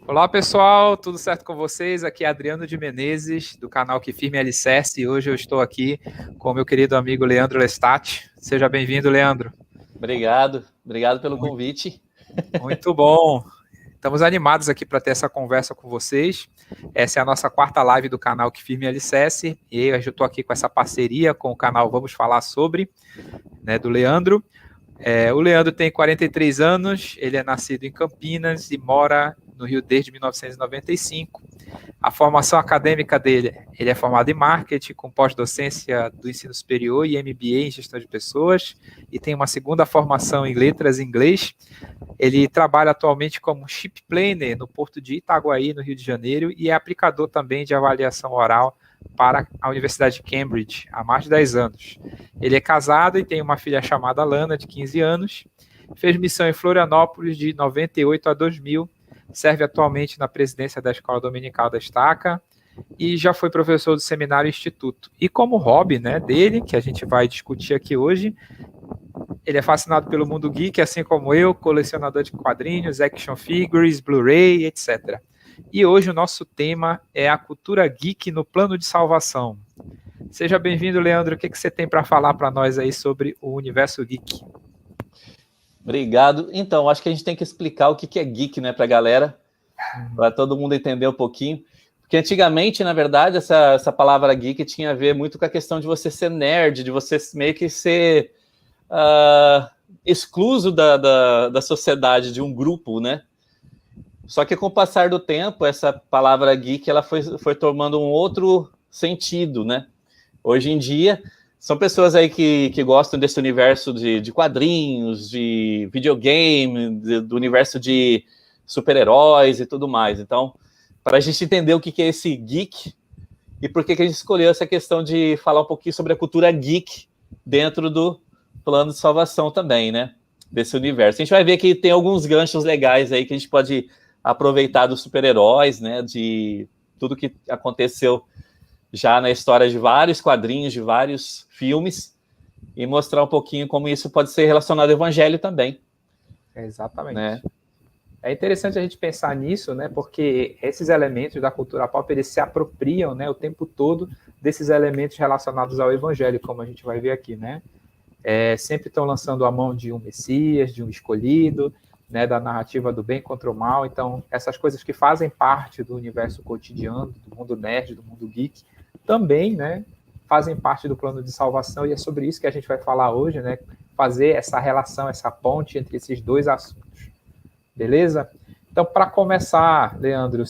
Olá pessoal, tudo certo com vocês? Aqui é Adriano de Menezes, do canal Que Firme Alicerce, e hoje eu estou aqui com o meu querido amigo Leandro Lestat. Seja bem-vindo, Leandro. Obrigado pelo convite. Muito bom. Estamos animados aqui para ter essa conversa com vocês. Essa é a nossa quarta live do canal Que Firme Alicerce, e eu estou aqui com essa parceria com o canal Vamos Falar Sobre, do Leandro. O Leandro tem 43 anos, ele é nascido em Campinas e mora no Rio desde 1995. A formação acadêmica dele, ele é formado em marketing, com pós-docência do ensino superior e MBA em gestão de pessoas, e tem uma segunda formação em letras em inglês. Ele trabalha atualmente como ship planner no porto de Itaguaí, no Rio de Janeiro, e é aplicador também de avaliação oral para a Universidade de Cambridge há mais de 10 anos. Ele é casado e tem uma filha chamada Lana, de 15 anos, fez missão em Florianópolis de 98 a 2000, serve atualmente na presidência da Escola Dominical da Estaca e já foi professor do Seminário Instituto. E como hobby dele, que a gente vai discutir aqui hoje, ele é fascinado pelo mundo geek, assim como eu, colecionador de quadrinhos, action figures, Blu-ray, etc. E hoje o nosso tema é a cultura geek no plano de salvação. Seja bem-vindo, Leandro. O que você tem para falar para nós aí sobre o universo geek? Obrigado. Então, acho que a gente tem que explicar o que é geek, para a galera, para todo mundo entender um pouquinho. Porque antigamente, na verdade, essa palavra geek tinha a ver muito com a questão de você ser nerd, de você meio que ser excluso da sociedade, de um grupo, Só que com o passar do tempo, essa palavra geek ela foi tomando um outro sentido, Hoje em dia, são pessoas aí que gostam desse universo de quadrinhos, de videogame, do universo de super-heróis e tudo mais. Então, para a gente entender o que é esse geek e por que a gente escolheu essa questão de falar um pouquinho sobre a cultura geek dentro do plano de salvação também, desse universo. A gente vai ver que tem alguns ganchos legais aí que a gente pode aproveitar dos super-heróis, de tudo que aconteceu já na história de vários quadrinhos, de vários filmes, e mostrar um pouquinho como isso pode ser relacionado ao evangelho também. Exatamente. É interessante a gente pensar nisso, porque esses elementos da cultura pop, eles se apropriam, o tempo todo desses elementos relacionados ao evangelho, como a gente vai ver aqui, sempre estão lançando a mão de um Messias, de um escolhido, da narrativa do bem contra o mal. Então, essas coisas que fazem parte do universo cotidiano, do mundo nerd, do mundo geek, também, fazem parte do plano de salvação, e é sobre isso que a gente vai falar hoje, fazer essa relação, essa ponte entre esses dois assuntos. Beleza? Então, para começar, Leandro,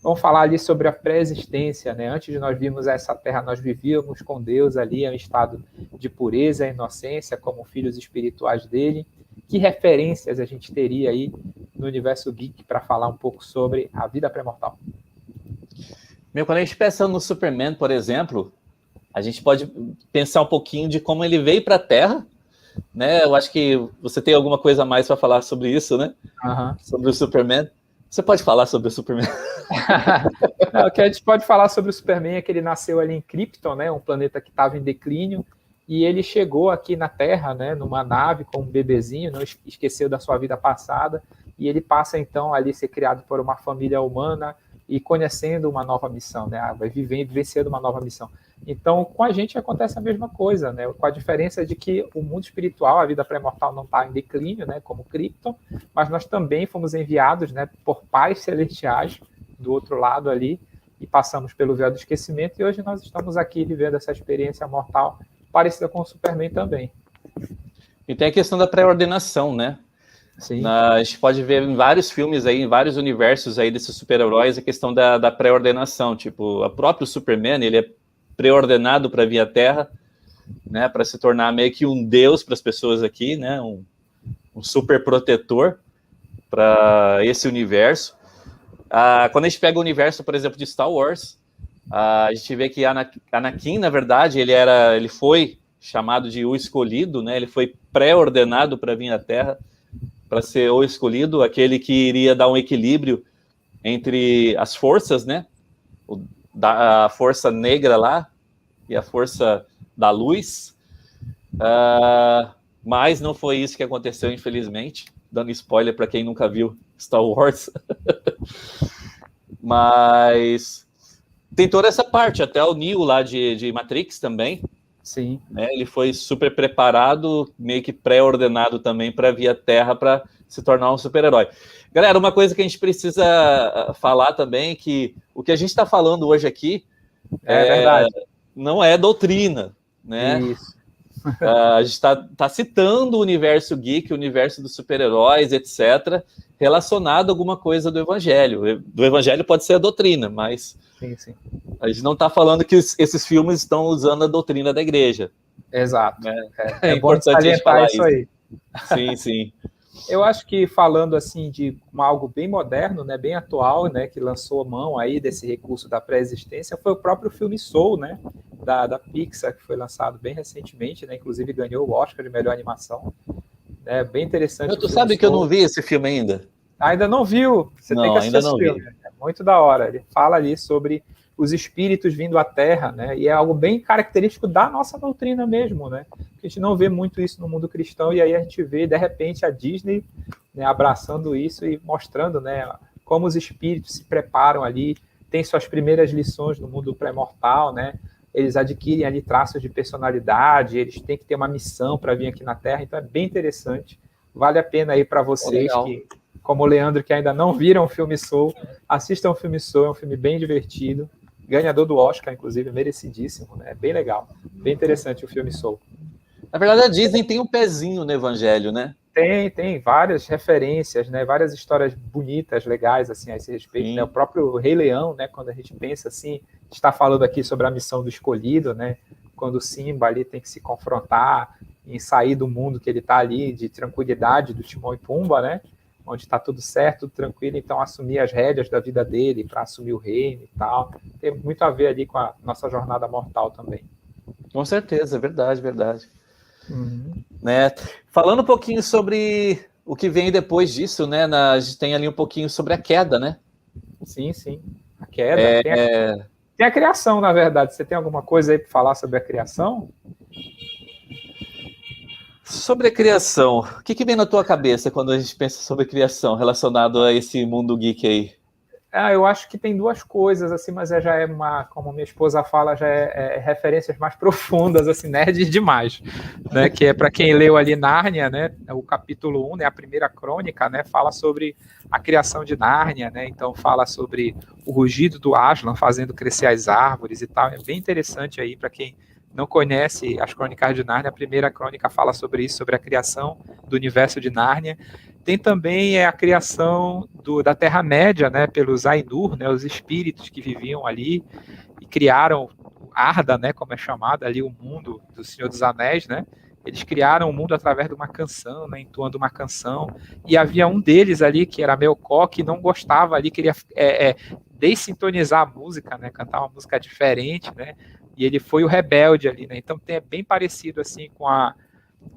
vamos falar ali sobre a pré-existência, Antes de nós virmos a essa terra, nós vivíamos com Deus ali em um estado de pureza e inocência, como filhos espirituais dele. Que referências a gente teria aí no universo geek para falar um pouco sobre a vida pré-mortal? Quando a gente pensa no Superman, por exemplo, a gente pode pensar um pouquinho de como ele veio para a Terra, Eu acho que você tem alguma coisa a mais para falar sobre isso, Sobre o Superman. Você pode falar sobre o Superman? Não, o que a gente pode falar sobre o Superman é que ele nasceu ali em Krypton, um planeta que estava em declínio, e ele chegou aqui na Terra, numa nave com um bebezinho, não esqueceu da sua vida passada, e ele passa então ali a ser criado por uma família humana e conhecendo uma nova missão, vai vivenciando uma nova missão. Então, com a gente acontece a mesma coisa, com a diferença de que o mundo espiritual, a vida pré-mortal não está em declínio, como Krypton, mas nós também fomos enviados, por pais celestiais do outro lado ali, e passamos pelo véu do esquecimento, e hoje nós estamos aqui vivendo essa experiência mortal parecida com o Superman também. E tem a questão da pré-ordenação, Sim. A gente pode ver em vários filmes aí, em vários universos aí desses super-heróis, a questão da pré-ordenação. Tipo, o próprio Superman, ele é pré-ordenado para vir à Terra, para se tornar meio que um deus para as pessoas aqui, um super protetor para esse universo. Quando a gente pega o universo, por exemplo, de Star Wars, a gente vê que Anakin, na verdade, ele foi chamado de o escolhido, Ele foi pré-ordenado para vir à Terra, para ser o escolhido, aquele que iria dar um equilíbrio entre as forças, a força negra lá e a força da luz. Mas não foi isso que aconteceu, infelizmente. dando spoiler para quem nunca viu Star Wars. Mas tem toda essa parte, até o Neo lá de Matrix também. Sim. Né? Ele foi super preparado, meio que pré-ordenado também para vir à Terra para se tornar um super-herói. Galera, uma coisa que a gente precisa falar também, que o que a gente está falando hoje aqui É verdade. não é doutrina, né? Isso. A gente está citando o universo geek, o universo dos super-heróis, etc., relacionado a alguma coisa do Evangelho. Do Evangelho pode ser a doutrina, mas Sim. a gente não está falando que esses filmes estão usando a doutrina da igreja. Exato. Né? É bom importante a gente salientar falar isso aí. Sim. Eu acho que falando assim de algo bem moderno, né, bem atual, né, que lançou mão aí desse recurso da pré-existência, foi o próprio filme Soul, né, da Pixar, que foi lançado bem recentemente, né, inclusive ganhou o Oscar de melhor animação. É bem interessante o Tu filme sabe Soul. que eu não vi esse filme ainda? Ainda não viu? Você tem Não, que assistir ainda esse não filme. vi. É muito da hora. Ele fala ali sobre os espíritos vindo à Terra, né? E é algo bem característico da nossa doutrina mesmo, né? A gente não vê muito isso no mundo cristão, e aí a gente vê, de repente, a Disney, né, abraçando isso e mostrando, né, como os espíritos se preparam ali, tem suas primeiras lições no mundo pré-mortal, né? Eles adquirem ali traços de personalidade, eles têm que ter uma missão para vir aqui na Terra, então é bem interessante. Vale a pena aí para vocês que, como o Leandro, que ainda não viram o filme Soul, assistam o filme Soul, é um filme bem divertido, ganhador do Oscar, inclusive, merecidíssimo, né? É bem legal, bem interessante o filme Soul. Na verdade, a Disney tem um pezinho no Evangelho, né? Tem várias referências, né? Várias histórias bonitas, legais, assim, a esse respeito, né? O próprio Rei Leão, né? Quando a gente pensa assim, está falando aqui sobre a missão do escolhido, né? Quando o Simba ali tem que se confrontar em sair do mundo que ele está ali, de tranquilidade do Timão e Pumba, né? Onde está tudo certo, tudo tranquilo, então assumir as rédeas da vida dele para assumir o reino e tal. Tem muito a ver ali com a nossa jornada mortal também. Com certeza, verdade. Uhum. Né? Falando um pouquinho sobre o que vem depois disso, né? A gente tem ali um pouquinho sobre a queda, né? Sim. A queda. Tem a criação, na verdade. Você tem alguma coisa aí para falar sobre a criação? Sobre a criação, o que vem na tua cabeça quando a gente pensa sobre criação relacionado a esse mundo geek aí? Eu acho que tem duas coisas, assim, mas já é uma, como minha esposa fala, já é referências mais profundas, assim, nerd demais, né? Que é para quem leu ali Nárnia, né? O capítulo 1, né? A primeira crônica, né? Fala sobre a criação de Nárnia, né? Então fala sobre o rugido do Aslan fazendo crescer as árvores e tal. É bem interessante aí para quem não conhece as crônicas de Nárnia. A primeira crônica fala sobre isso, sobre a criação do universo de Nárnia. Tem também a criação da Terra-média, né, pelos Ainur, né, os espíritos que viviam ali e criaram Arda, né, como é chamado ali, o mundo do Senhor dos Anéis, né? Eles criaram o mundo através de uma canção, né, entoando uma canção. E havia um deles ali, que era Melkor, que não gostava ali, queria dessintonizar a música, né, cantar uma música diferente, né? E ele foi o rebelde ali, né? Então é bem parecido assim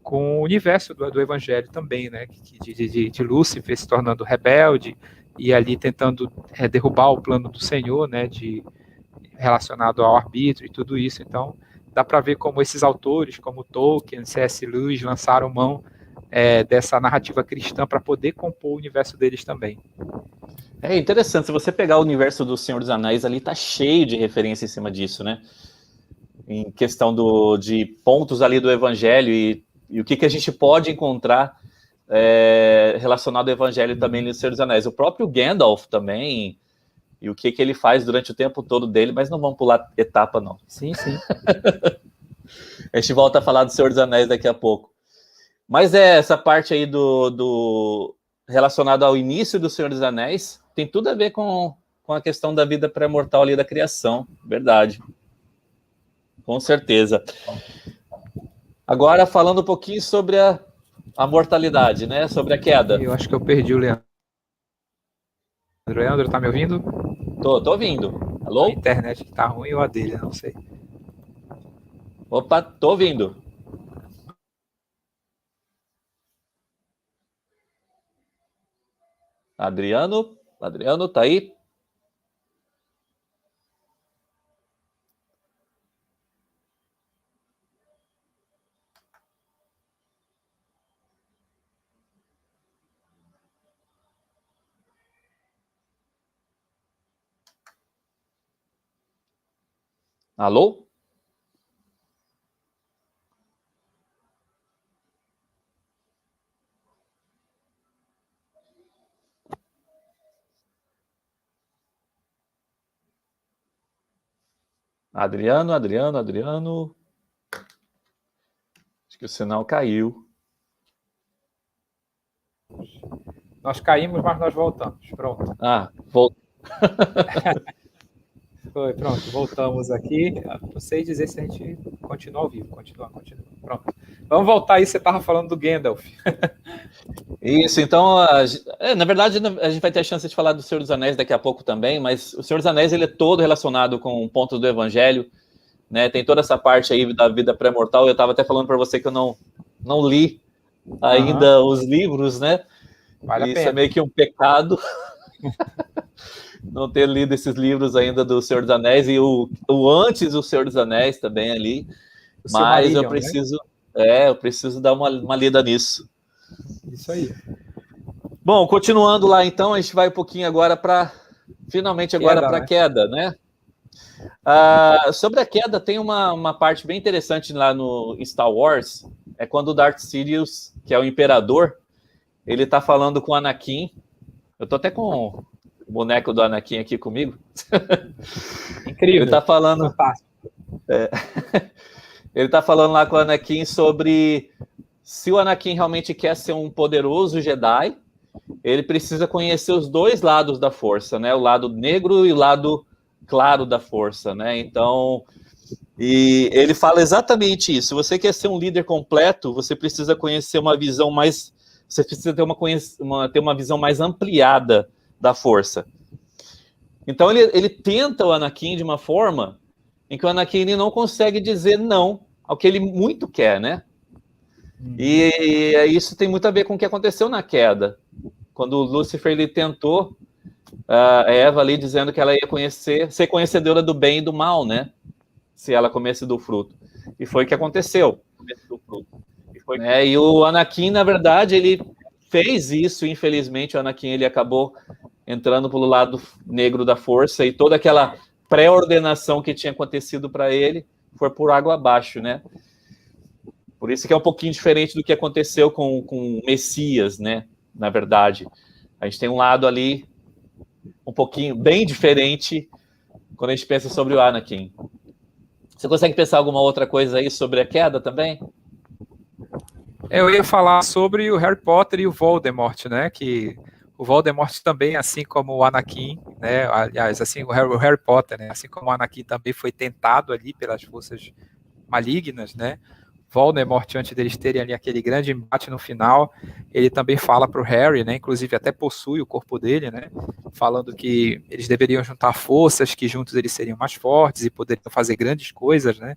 com o universo do Evangelho também, né? De Lúcifer se tornando rebelde e ali tentando derrubar o plano do Senhor, né? Relacionado ao arbítrio e tudo isso. Então, dá para ver como esses autores, como Tolkien, C.S. Lewis, lançaram mão dessa narrativa cristã para poder compor o universo deles também. É interessante, se você pegar o universo do Senhor dos Anéis ali, tá cheio de referência em cima disso, né? Em questão de pontos ali do Evangelho e o que a gente pode encontrar relacionado ao Evangelho também no Senhor dos Anéis. O próprio Gandalf também, e o que ele faz durante o tempo todo dele, mas não vamos pular etapa, não. Sim. A gente volta a falar do Senhor dos Anéis daqui a pouco. Mas essa parte aí relacionada ao início do Senhor dos Anéis tem tudo a ver com a questão da vida pré-mortal ali da criação, verdade. Com certeza. Agora, falando um pouquinho sobre a mortalidade, né? Sobre a queda. Eu acho que eu perdi o Leandro. Leandro, tá me ouvindo? Tô ouvindo. Alô? A internet que tá ruim ou a dele, não sei. Opa, tô ouvindo. Adriano, tá aí? Alô? Adriano. Acho que o sinal caiu. Nós caímos, mas nós voltamos. Pronto. Voltou. Foi, pronto. Voltamos aqui. Não sei dizer se a gente continua ao vivo. Continua. Pronto. Vamos voltar aí. Você estava falando do Gandalf. Isso, então, na verdade, a gente vai ter a chance de falar do Senhor dos Anéis daqui a pouco também, mas o Senhor dos Anéis ele é todo relacionado com pontos do Evangelho, né? Tem toda essa parte aí da vida pré-mortal. Eu estava até falando para você que eu não li ainda os livros, né? Vale a Isso pena. é meio que um pecado não ter lido esses livros ainda do Senhor dos Anéis e o antes do Senhor dos Anéis também ali, mas eu preciso, né? Eu preciso dar uma lida nisso. Isso aí. Bom, continuando lá então, a gente vai um pouquinho agora para finalmente agora para a queda, né? Sobre a queda tem uma parte bem interessante lá no Star Wars, é quando o Darth Sidious, que é o imperador, ele tá falando com o Anakin. Eu tô até com o boneco do Anakin aqui comigo. Incrível. Ele tá falando. Fantástico. Ele tá falando lá com o Anakin sobre se o Anakin realmente quer ser um poderoso Jedi, ele precisa conhecer os dois lados da força, né? O lado negro e o lado claro da força, né? Então, e ele fala exatamente isso. Se você quer ser um líder completo, você precisa conhecer uma visão mais... Você precisa ter uma visão mais ampliada da força. Então, ele tenta o Anakin de uma forma em que o Anakin não consegue dizer não ao que ele muito quer, né? E isso tem muito a ver com o que aconteceu na queda. Quando o Lúcifer ele tentou a Eva ali dizendo que ela ia ser conhecedora do bem e do mal, né? Se ela comesse do fruto. E foi o que aconteceu. E o Anakin, na verdade, ele fez isso, infelizmente, o Anakin ele acabou entrando pelo lado negro da força e toda aquela pré-ordenação que tinha acontecido para ele foi por água abaixo, né? Por isso que é um pouquinho diferente do que aconteceu com o Messias, né? Na verdade, a gente tem um lado ali um pouquinho, bem diferente quando a gente pensa sobre o Anakin. Você consegue pensar alguma outra coisa aí sobre a queda também? Eu ia falar sobre o Harry Potter e o Voldemort, né? Que o Voldemort também, assim como o Anakin, né? Aliás, assim o Harry Potter, né? Assim como o Anakin também foi tentado ali pelas forças malignas, né? Voldemort, antes deles terem ali aquele grande embate no final, ele também fala para o Harry, né? Inclusive até possui o corpo dele, né? Falando que eles deveriam juntar forças, que juntos eles seriam mais fortes e poderiam fazer grandes coisas, né?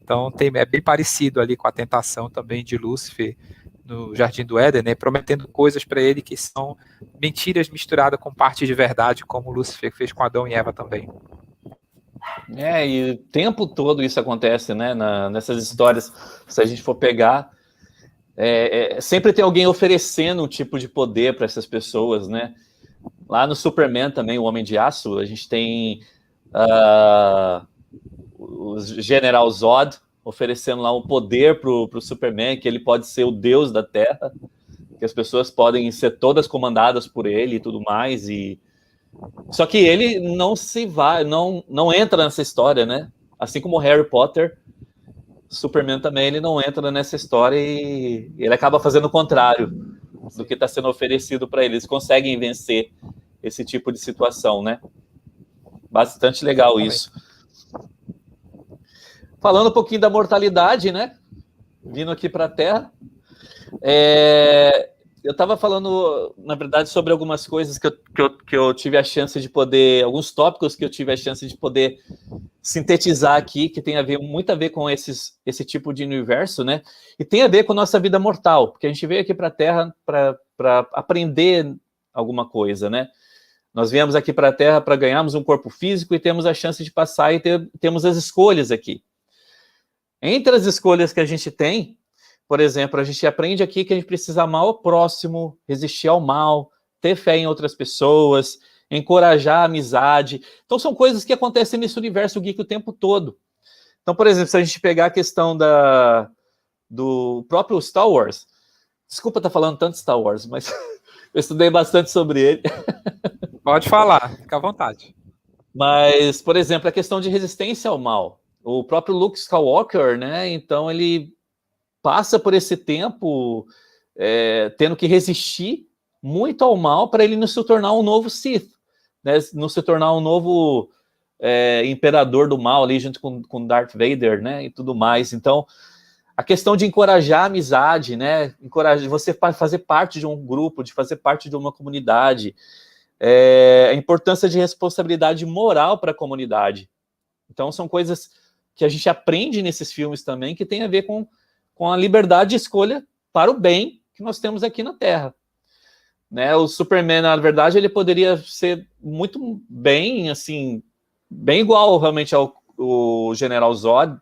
Então é bem parecido ali com a tentação também de Lúcifer no Jardim do Éden, né, prometendo coisas para ele que são mentiras misturadas com partes de verdade, como Lúcifer fez com Adão e Eva também. E o tempo todo isso acontece, né, nessas histórias, se a gente for pegar, sempre tem alguém oferecendo um tipo de poder para essas pessoas, né? Lá no Superman também, o Homem de Aço, a gente tem o General Zod oferecendo lá um poder pro Superman, que ele pode ser o deus da Terra, que as pessoas podem ser todas comandadas por ele e tudo mais, só que ele não entra nessa história, né? Assim como Harry Potter, Superman também, ele não entra nessa história e ele acaba fazendo o contrário do que está sendo oferecido para eles. Conseguem vencer esse tipo de situação, né? Bastante legal isso. Falando um pouquinho da mortalidade, né? Vindo aqui para a Terra. Eu estava falando, na verdade, sobre algumas coisas que eu tive a chance de poder... Alguns tópicos que eu tive a chance de poder sintetizar aqui, que tem muito a ver com esse tipo de universo, né? E tem a ver com a nossa vida mortal, porque a gente veio aqui para a Terra para aprender alguma coisa, né? Nós viemos aqui para a Terra para ganharmos um corpo físico e temos a chance de passar e temos as escolhas aqui. Entre as escolhas que a gente tem, por exemplo, a gente aprende aqui que a gente precisa amar o próximo, resistir ao mal, ter fé em outras pessoas, encorajar a amizade. Então são coisas que acontecem nesse universo geek o tempo todo. Então, por exemplo, se a gente pegar a questão do próprio Star Wars, desculpa estar falando tanto de Star Wars, mas eu estudei bastante sobre ele. Pode falar, fica à vontade. Mas, por exemplo, a questão de resistência ao mal. O próprio Luke Skywalker, né? Então ele passa por esse tempo tendo que resistir muito ao mal para ele não se tornar um novo Sith, né? Não se tornar um novo imperador do mal ali junto com Darth Vader, né? E tudo mais. Então, a questão de encorajar a amizade, né? Encorajar você fazer parte de um grupo, de fazer parte de uma comunidade. A importância de responsabilidade moral para a comunidade. Então, são coisas que a gente aprende nesses filmes também, que tem a ver com a liberdade de escolha para o bem que nós temos aqui na Terra. Né? O Superman, na verdade, ele poderia ser muito bem, assim, bem igual realmente ao General Zod,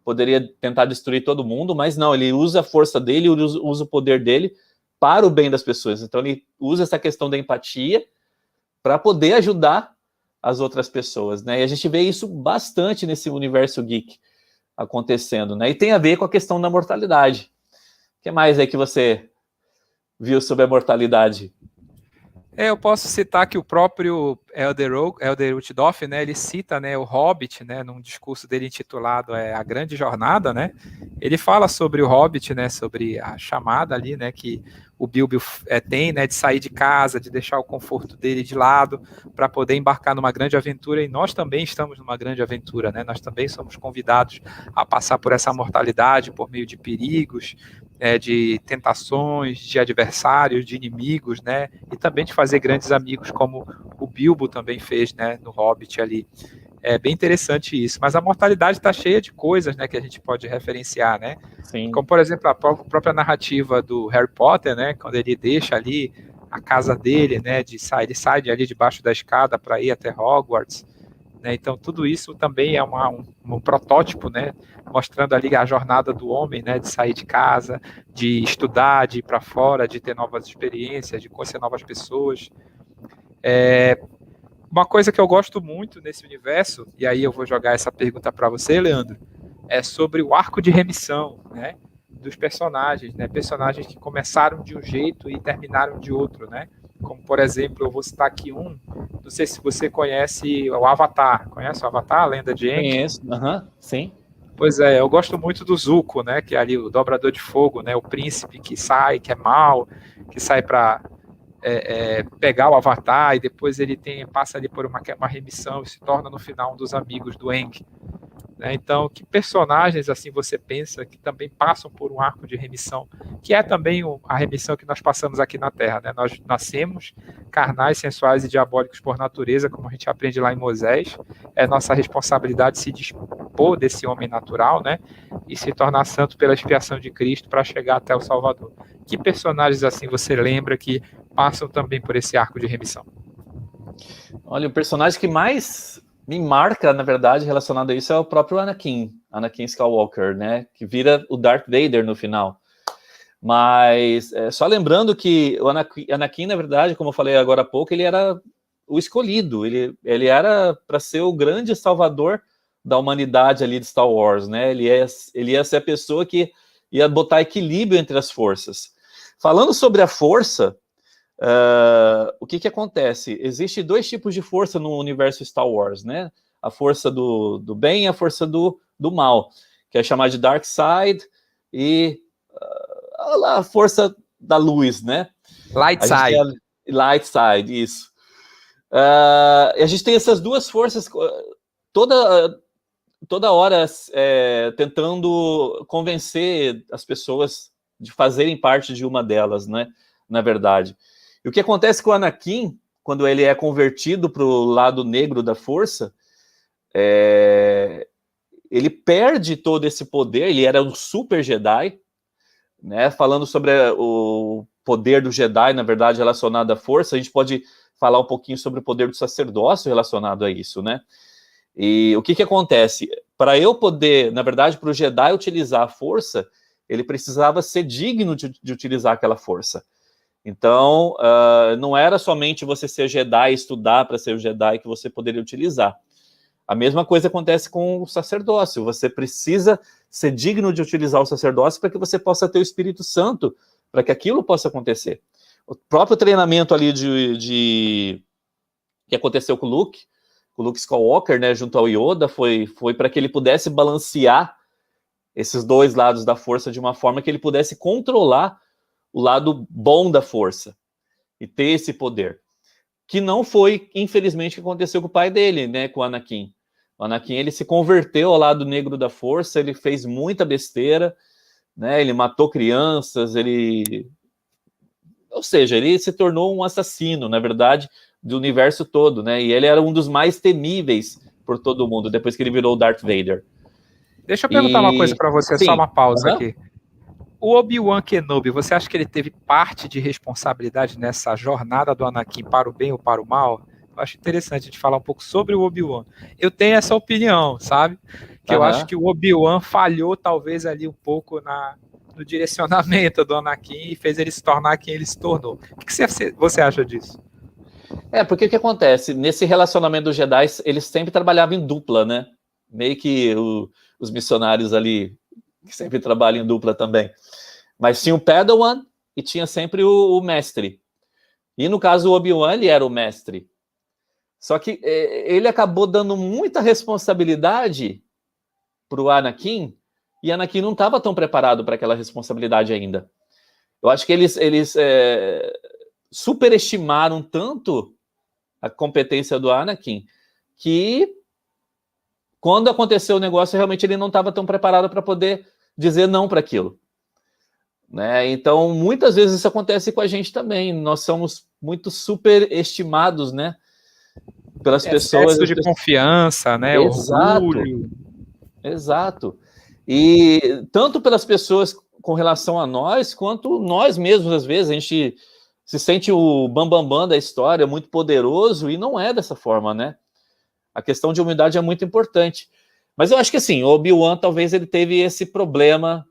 poderia tentar destruir todo mundo, mas não, ele usa a força dele, usa o poder dele para o bem das pessoas. Então, ele usa essa questão da empatia para poder ajudar as outras pessoas, né? E a gente vê isso bastante nesse universo geek acontecendo, né? E tem a ver com a questão da mortalidade. O que mais aí que você viu sobre a mortalidade? Eu posso citar que o próprio Elder Utdorf, né, ele cita, né, o Hobbit, né, num discurso dele intitulado A Grande Jornada, né, ele fala sobre o Hobbit, né, sobre a chamada ali, né, que o Bilbo tem, né, de sair de casa, de deixar o conforto dele de lado, para poder embarcar numa grande aventura, e nós também estamos numa grande aventura, né, nós também somos convidados a passar por essa mortalidade, por meio de perigos, de tentações, de adversários, de inimigos, né, e também de fazer grandes amigos, como o Bilbo também fez, né, no Hobbit ali. É bem interessante isso, mas a mortalidade está cheia de coisas, né, que a gente pode referenciar, né, Sim. como, por exemplo, a própria narrativa do Harry Potter, né, quando ele deixa ali a casa dele, né, ele sai de ali debaixo da escada para ir até Hogwarts, né, então tudo isso também é um protótipo, né, mostrando ali a jornada do homem, né, de sair de casa, de estudar, de ir para fora, de ter novas experiências, de conhecer novas pessoas. Uma coisa que eu gosto muito nesse universo, e aí eu vou jogar essa pergunta para você, Leandro, é sobre o arco de remissão, né, dos personagens, né, personagens que começaram de um jeito e terminaram de outro, né, como, por exemplo, eu vou citar aqui não sei se você conhece o Avatar, conhece o Avatar, a Lenda de Aang? Conheço, sim. Pois é, eu gosto muito do Zuko, né, que é ali o dobrador de fogo, né, o príncipe que sai, que é mau, que sai para pegar o Avatar, e depois ele passa ali por uma remissão e se torna no final um dos amigos do Aang. Né? Então, que personagens assim você pensa que também passam por um arco de remissão, que é também a remissão que nós passamos aqui na Terra, né? Nós nascemos carnais, sensuais e diabólicos por natureza, como a gente aprende lá em Moisés. É nossa responsabilidade se dispor desse homem natural, né? E se tornar santo pela expiação de Cristo para chegar até o Salvador. Que personagens assim você lembra que passam também por esse arco de remissão? Olha, o personagem que mais me marca, na verdade, relacionado a isso é o próprio Anakin Skywalker, né? Que vira o Darth Vader no final. Mas só lembrando que o Anakin, na verdade, como eu falei agora há pouco, ele era o escolhido. Ele era para ser o grande salvador da humanidade ali de Star Wars, né? Ele ia ser a pessoa que ia botar equilíbrio entre as forças. Falando sobre a força, o que acontece? Existem dois tipos de força no universo Star Wars, né? A força do bem e a força do mal, que é chamada de Dark Side e a força da luz, né? Light Side. Light Side, isso. A gente tem essas duas forças toda hora tentando convencer as pessoas de fazerem parte de uma delas, né? Na verdade. E o que acontece com o Anakin, quando ele é convertido para o lado negro da força, ele perde todo esse poder. Ele era um super Jedi, né? Falando sobre o poder do Jedi, na verdade, relacionado à força, a gente pode falar um pouquinho sobre o poder do sacerdócio relacionado a isso, né? E o que acontece? Para eu poder, na verdade, para o Jedi utilizar a força, ele precisava ser digno de utilizar aquela força. Então, não era somente você ser Jedi e estudar para ser o Jedi que você poderia utilizar. A mesma coisa acontece com o sacerdócio. Você precisa ser digno de utilizar o sacerdócio para que você possa ter o Espírito Santo, para que aquilo possa acontecer. O próprio treinamento ali que aconteceu com o Luke Skywalker, né, junto ao Yoda, foi para que ele pudesse balancear esses dois lados da força de uma forma que ele pudesse controlar o lado bom da força e ter esse poder. Que não foi, infelizmente, o que aconteceu com o pai dele, né, com o Anakin. O Anakin, ele se converteu ao lado negro da força, ele fez muita besteira, né, ele matou crianças, ou seja, ele se tornou um assassino, na verdade, do universo todo, né, e ele era um dos mais temíveis por todo mundo, depois que ele virou o Darth Vader. Deixa eu perguntar uma coisa para você, Sim. Só uma pausa aqui. O Obi-Wan Kenobi, você acha que ele teve parte de responsabilidade nessa jornada do Anakin para o bem ou para o mal? Eu acho interessante a gente falar um pouco sobre o Obi-Wan. Eu tenho essa opinião, sabe? Que eu acho que o Obi-Wan falhou talvez ali um pouco no direcionamento do Anakin e fez ele se tornar quem ele se tornou. O que você acha disso? Porque o que acontece? Nesse relacionamento dos Jedi, eles sempre trabalhavam em dupla, né? Meio que os missionários ali, que sempre trabalham em dupla também. Mas tinha o Padawan e tinha sempre o mestre. E no caso, o Obi-Wan, ele era o mestre. Só que ele acabou dando muita responsabilidade para o Anakin, e Anakin não estava tão preparado para aquela responsabilidade ainda. Eu acho que eles superestimaram tanto a competência do Anakin, que quando aconteceu o negócio, realmente ele não estava tão preparado para poder dizer não para aquilo. Né? Então, muitas vezes isso acontece com a gente também. Nós somos muito superestimados, né? Pelas pessoas. Excesso de confiança, né? Exato. Orgulho. Exato. E tanto pelas pessoas com relação a nós, quanto nós mesmos, às vezes, a gente se sente o bambambam da história, muito poderoso, e não é dessa forma, né? A questão de humildade é muito importante. Mas eu acho que, assim, o Obi-Wan, talvez ele teve esse problema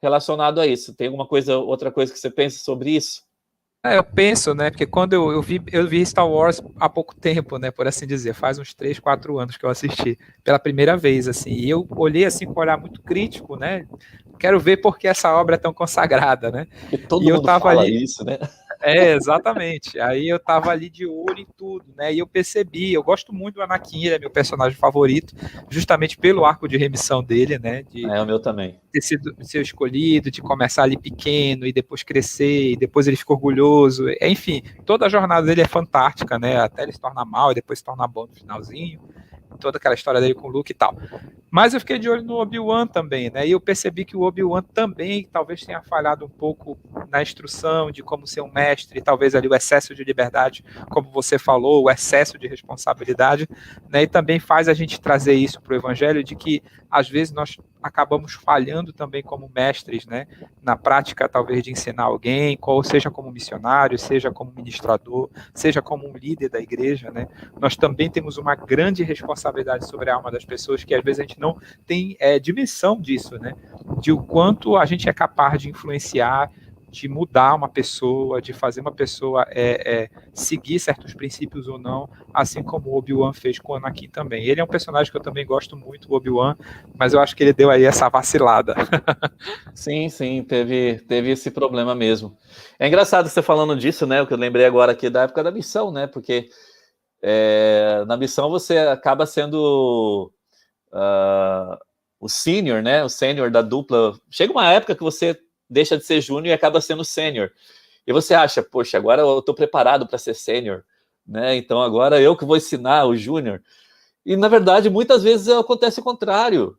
relacionado a isso. Tem outra coisa que você pensa sobre isso? Eu penso, né, porque quando eu vi Star Wars há pouco tempo, né, por assim dizer, faz uns 3, 4 anos que eu assisti pela primeira vez, assim, e eu olhei assim com um olhar muito crítico, né, quero ver por que essa obra é tão consagrada, né. E todo mundo fala isso, né? Exatamente. Aí eu tava ali de olho em tudo, né? E eu percebi, eu gosto muito do Anakin, ele é meu personagem favorito, justamente pelo arco de remissão dele, né? O meu também. Ter sido ser escolhido, de começar ali pequeno e depois crescer, e depois ele fica orgulhoso. Enfim, toda a jornada dele é fantástica, né? Até ele se torna mal e depois se torna bom no finalzinho. Toda aquela história dele com o Luke e tal. Mas eu fiquei de olho no Obi-Wan também, né? E eu percebi que o Obi-Wan também talvez tenha falhado um pouco na instrução de como ser um mestre, talvez ali o excesso de liberdade, como você falou, o excesso de responsabilidade, né? E também faz a gente trazer isso para o Evangelho, de que às vezes nós acabamos falhando também como mestres, né? Na prática, talvez, de ensinar alguém, ou seja como missionário, seja como ministrador, seja como um líder da igreja, né? Nós também temos uma grande responsabilidade sobre a alma das pessoas, que às vezes a gente não tem dimensão disso, né? De o quanto a gente é capaz de influenciar, de mudar uma pessoa, de fazer uma pessoa seguir certos princípios ou não, assim como o Obi-Wan fez com o Anakin também. Ele é um personagem que eu também gosto muito, o Obi-Wan, mas eu acho que ele deu aí essa vacilada. Sim, teve esse problema mesmo. É engraçado você falando disso, né? O que eu lembrei agora aqui da época da missão, né? Porque na missão você acaba sendo o sênior, né? O sênior da dupla. Chega uma época que você deixa de ser júnior e acaba sendo sênior. E você acha, poxa, agora eu estou preparado para ser sênior, né? Então agora eu que vou ensinar o júnior. E na verdade, muitas vezes acontece o contrário,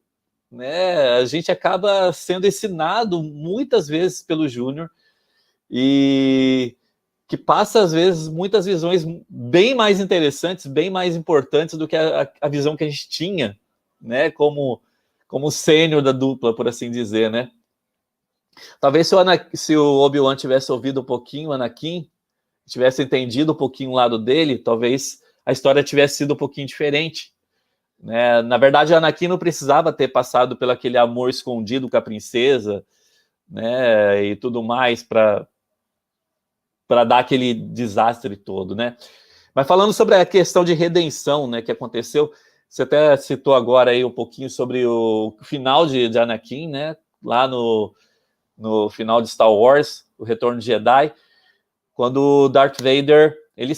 né? A gente acaba sendo ensinado muitas vezes pelo júnior e que passa, às vezes, muitas visões bem mais interessantes, bem mais importantes do que a visão que a gente tinha, né? Como sênior da dupla, por assim dizer, né? Talvez se o Obi-Wan tivesse ouvido um pouquinho o Anakin, tivesse entendido um pouquinho o lado dele, talvez a história tivesse sido um pouquinho diferente. Né? Na verdade, o Anakin não precisava ter passado pelo aquele amor escondido com a princesa, né? E tudo mais para dar aquele desastre todo, né? Mas falando sobre a questão de redenção, né, que aconteceu, Você até citou agora aí um pouquinho sobre o final de Anakin, né? Lá no final de Star Wars, o Retorno de Jedi, quando o Darth Vader, ele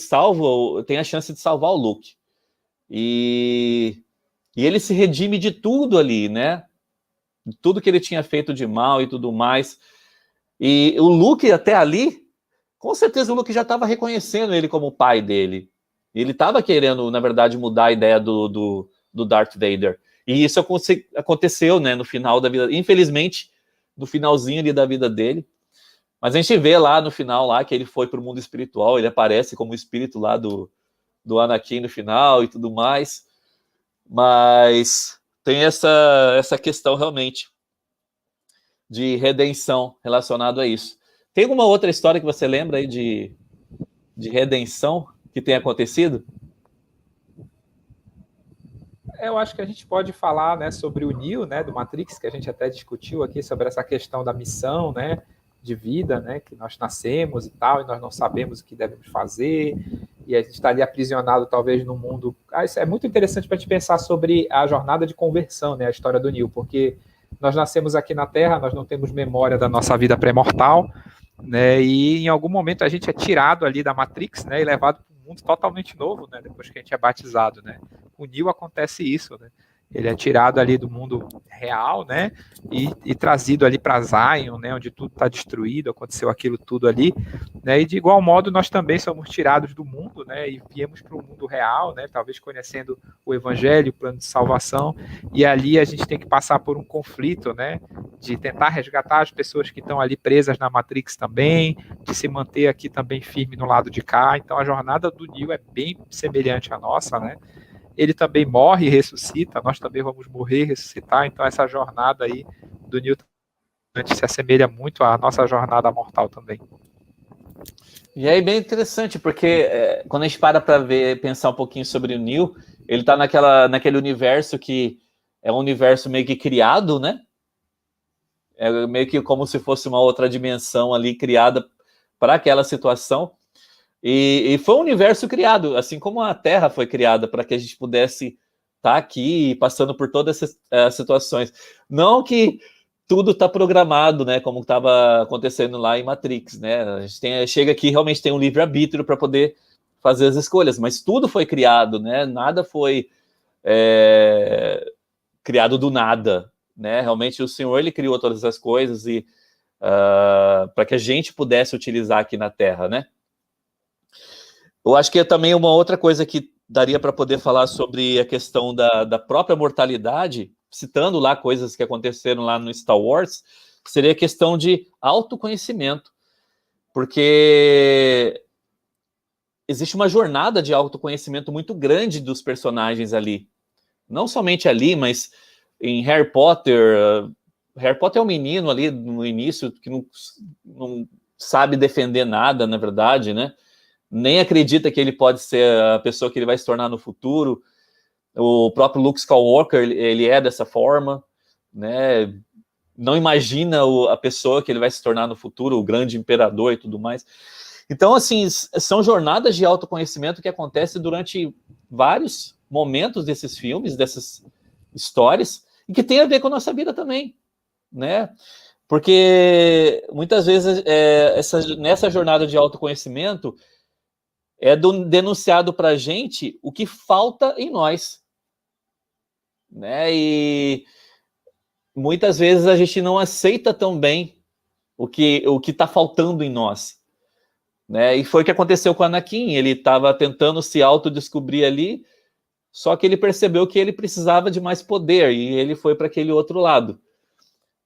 tem a chance de salvar o Luke. E ele se redime de tudo ali, né? De tudo que ele tinha feito de mal e tudo mais. E o Luke, até ali, com certeza o Luke já estava reconhecendo ele como o pai dele. Ele estava querendo, na verdade, mudar a ideia do Darth Vader. E isso aconteceu, né, no final da vida. Infelizmente, no finalzinho ali da vida dele. Mas a gente vê lá no final lá que ele foi para o mundo espiritual, ele aparece como espírito lá do Anakin no final e tudo mais. Mas tem essa questão realmente de redenção relacionado a isso. Tem alguma outra história que você lembra aí de redenção que tenha acontecido? Eu acho que a gente pode falar, né, sobre o Neo, né, do Matrix, que a gente até discutiu aqui sobre essa questão da missão, né, de vida, né, que nós nascemos e tal, e nós não sabemos o que devemos fazer, e a gente está ali aprisionado talvez no mundo. Isso é muito interessante para a gente pensar sobre a jornada de conversão, né, a história do Neo, porque nós nascemos aqui na Terra, nós não temos memória da nossa vida pré-mortal, né, e em algum momento a gente é tirado ali da Matrix, né, e levado para um mundo totalmente novo, né, depois que a gente é batizado, né. O Neo acontece isso, né? Ele é tirado ali do mundo real, né? E trazido ali para Zion, né? Onde tudo está destruído, aconteceu aquilo tudo ali, né? E de igual modo nós também somos tirados do mundo, né? E viemos para o mundo real, né? Talvez conhecendo o Evangelho, o plano de salvação. E ali a gente tem que passar por um conflito, né? De tentar resgatar as pessoas que estão ali presas na Matrix também, de se manter aqui também firme no lado de cá. Então a jornada do Neo é bem semelhante à nossa, né? Ele também morre e ressuscita, nós também vamos morrer e ressuscitar, então essa jornada aí do Newton se assemelha muito à nossa jornada mortal também. E aí bem interessante, porque quando a gente para pensar um pouquinho sobre o Neo, ele está naquele universo que é um universo meio que criado, né? É meio que como se fosse uma outra dimensão ali criada para aquela situação. E foi um universo criado, assim como a Terra foi criada para que a gente pudesse estar aqui passando por todas essas situações. Não que tudo está programado, né, como estava acontecendo lá em Matrix, né? A gente chega aqui realmente tem um livre-arbítrio para poder fazer as escolhas, mas tudo foi criado, né? Nada foi criado do nada, né? Realmente o Senhor ele criou todas as coisas e para que a gente pudesse utilizar aqui na Terra, né? Eu acho que é também uma outra coisa que daria para poder falar sobre a questão da própria mortalidade, citando lá coisas que aconteceram lá no Star Wars, seria a questão de autoconhecimento. Porque existe uma jornada de autoconhecimento muito grande dos personagens ali. Não somente ali, mas em Harry Potter. Harry Potter é um menino ali no início que não sabe defender nada, na verdade, né? Nem acredita que ele pode ser a pessoa que ele vai se tornar no futuro. O próprio Luke Skywalker, ele é dessa forma, né? Não imagina a pessoa que ele vai se tornar no futuro, o grande imperador e tudo mais. Então, assim, são jornadas de autoconhecimento que acontecem durante vários momentos desses filmes, dessas histórias, e que tem a ver com a nossa vida também, né? Porque muitas vezes nessa jornada de autoconhecimento é denunciado para a gente o que falta em nós, né? E muitas vezes a gente não aceita tão bem o que está faltando em nós, né? E foi o que aconteceu com o Anakin. Ele estava tentando se autodescobrir ali, só que ele percebeu que ele precisava de mais poder e ele foi para aquele outro lado,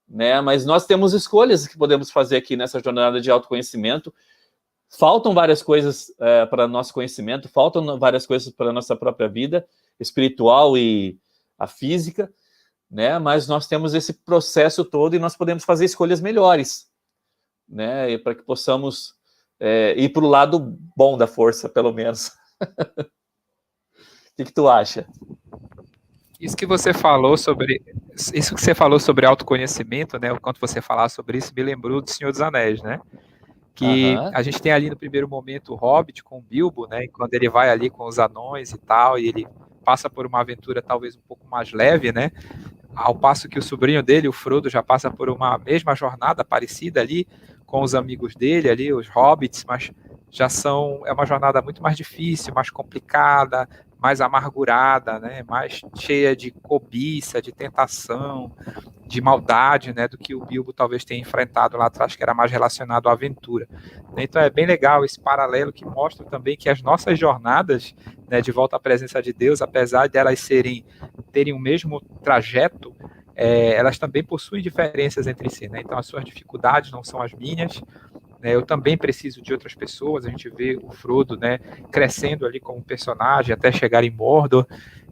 né? Mas nós temos escolhas que podemos fazer aqui nessa jornada de autoconhecimento. Faltam várias coisas para nosso conhecimento, faltam várias coisas para a nossa própria vida espiritual e a física, né? Mas nós temos esse processo todo e nós podemos fazer escolhas melhores, né? Para que possamos ir para o lado bom da força, pelo menos. O que tu acha? Isso que você falou sobre autoconhecimento, né? Quando você falar sobre isso, me lembrou do Senhor dos Anéis, né? Que a gente tem ali no primeiro momento o Hobbit com o Bilbo, né? E quando ele vai ali com os anões e tal, e ele passa por uma aventura talvez um pouco mais leve, né? Ao passo que o sobrinho dele, o Frodo, já passa por uma mesma jornada parecida ali com os amigos dele ali, os hobbits, mas é uma jornada muito mais difícil, mais complicada, mais amargurada, né? Mais cheia de cobiça, de tentação, de maldade, né, do que o Bilbo talvez tenha enfrentado lá atrás, que era mais relacionado à aventura. Então é bem legal esse paralelo que mostra também que as nossas jornadas, né, de volta à presença de Deus, apesar de elas terem o mesmo trajeto, elas também possuem diferenças entre si, né? Então as suas dificuldades não são as minhas, né? Eu também preciso de outras pessoas. A gente vê o Frodo, né, crescendo ali como personagem até chegar em Mordor.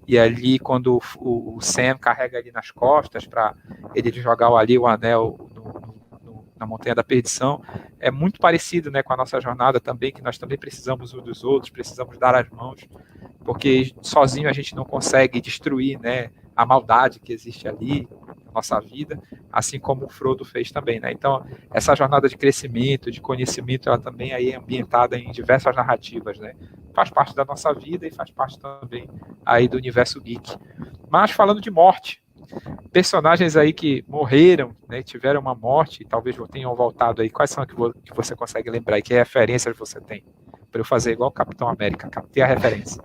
E ali, quando o Sam carrega ali nas costas para ele jogar ali o anel na Montanha da Perdição, é muito parecido, né, com a nossa jornada também, que nós também precisamos uns dos outros, precisamos dar as mãos, porque sozinho a gente não consegue destruir, né, a maldade que existe ali na nossa vida, assim como o Frodo fez também, né? Então, essa jornada de crescimento, de conhecimento, ela também aí é ambientada em diversas narrativas, né? Faz parte da nossa vida e faz parte também aí do universo geek. Mas falando de morte, personagens aí que morreram, né, tiveram uma morte, talvez tenham voltado aí, quais são que você consegue lembrar e que referências você tem? Para eu fazer igual o Capitão América, ter a referência.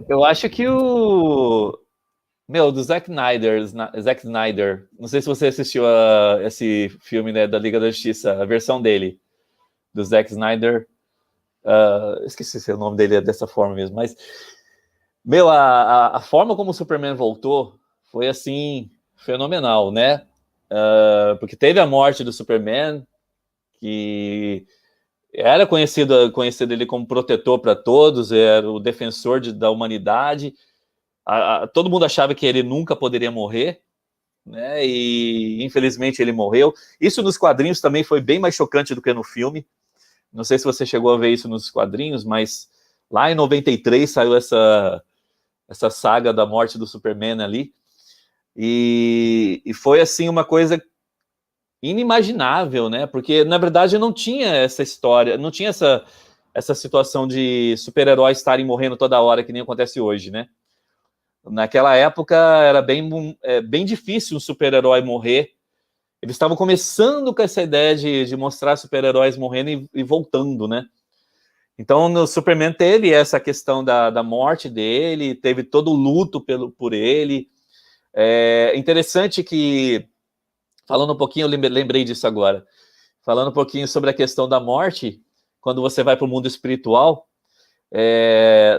Eu acho que do Zack Snyder, não sei se você assistiu a esse filme, né, da Liga da Justiça, a versão dele, do Zack Snyder, esqueci se o nome dele é dessa forma mesmo, mas, a forma como o Superman voltou foi, assim, fenomenal, né? Porque teve a morte do Superman, que era conhecido ele como protetor para todos, era o defensor da humanidade. Todo mundo achava que ele nunca poderia morrer, né? E infelizmente ele morreu. Isso nos quadrinhos também foi bem mais chocante do que no filme. Não sei se você chegou a ver isso nos quadrinhos, mas lá em 93 saiu essa saga da morte do Superman ali. E foi assim uma coisa inimaginável, né? Porque na verdade não tinha essa história, não tinha essa situação de super-heróis estarem morrendo toda hora, que nem acontece hoje, né? Naquela época era bem difícil um super-herói morrer. Eles estavam começando com essa ideia de mostrar super-heróis morrendo e voltando, né? Então, no Superman teve essa questão da morte dele, teve todo o luto por ele. É interessante que, falando um pouquinho, eu lembrei disso agora, falando um pouquinho sobre a questão da morte, quando você vai para o mundo espiritual,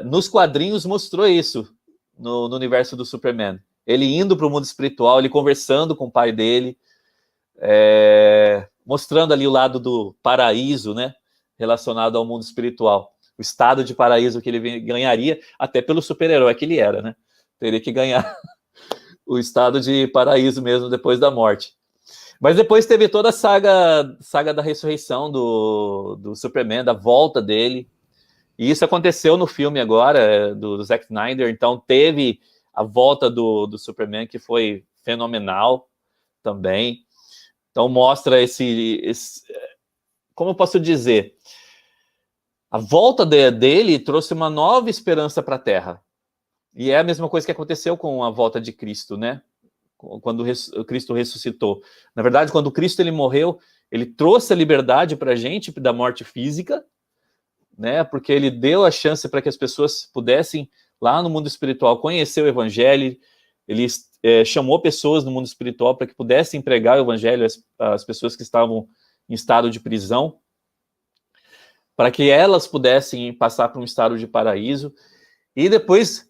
nos quadrinhos mostrou isso, no universo do Superman. Ele indo para o mundo espiritual, ele conversando com o pai dele, mostrando ali o lado do paraíso, né, relacionado ao mundo espiritual. O estado de paraíso que ele ganharia, até pelo super-herói que ele era, né? Teria que ganhar o estado de paraíso mesmo depois da morte. Mas depois teve toda a saga da ressurreição do Superman, da volta dele. E isso aconteceu no filme agora, do Zack Snyder. Então teve a volta do Superman, que foi fenomenal também. Então mostra como eu posso dizer? A volta dele trouxe uma nova esperança para a Terra. E é a mesma coisa que aconteceu com a volta de Cristo, né? Quando Cristo ressuscitou. Na verdade, quando Cristo ele morreu, ele trouxe a liberdade para a gente da morte física, né? Porque ele deu a chance para que as pessoas pudessem, lá no mundo espiritual, conhecer o Evangelho. Ele chamou pessoas no mundo espiritual para que pudessem pregar o Evangelho às pessoas que estavam em estado de prisão, para que elas pudessem passar para um estado de paraíso. E depois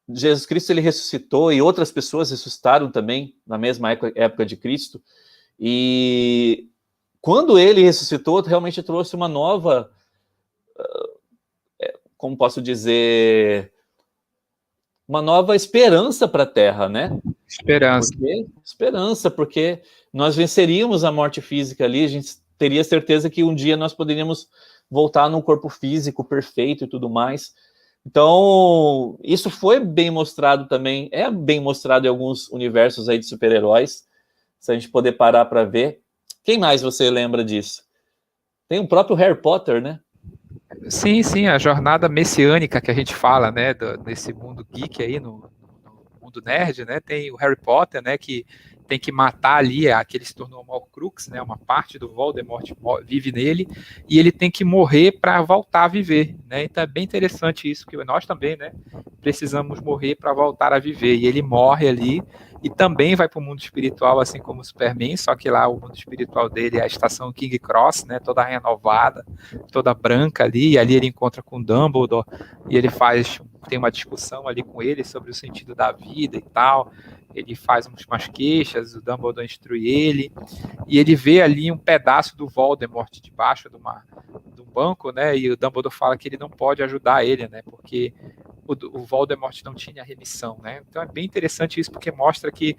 Jesus Cristo ele ressuscitou e outras pessoas ressuscitaram também na mesma época de Cristo. E quando ele ressuscitou, realmente trouxe uma nova, como posso dizer, uma nova esperança para a Terra, né? Esperança, porque nós venceríamos a morte física ali, a gente teria certeza que um dia nós poderíamos voltar num corpo físico perfeito e tudo mais. Então, isso foi bem mostrado também, é bem mostrado em alguns universos aí de super-heróis, se a gente poder parar para ver. Quem mais você lembra disso? Tem o próprio Harry Potter, né? Sim, sim, a jornada messiânica que a gente fala, né, desse mundo geek aí, no mundo nerd, né, tem o Harry Potter, né, que tem que matar ali, que ele se tornou um Horcrux, né, uma parte do Voldemort vive nele, e ele tem que morrer para voltar a viver, né, então é bem interessante isso, que nós também, né, precisamos morrer para voltar a viver, e ele morre ali, e também vai para o mundo espiritual, assim como o Superman, só que lá o mundo espiritual dele é a estação King Cross, né, toda renovada, toda branca ali, e ali ele encontra com Dumbledore, e ele tem uma discussão ali com ele sobre o sentido da vida e tal, ele faz umas queixas, o Dumbledore instrui ele, e ele vê ali um pedaço do Voldemort debaixo de um banco, né, e o Dumbledore fala que ele não pode ajudar ele, né, porque o Voldemort não tinha remissão, né? Então é bem interessante isso, porque mostra que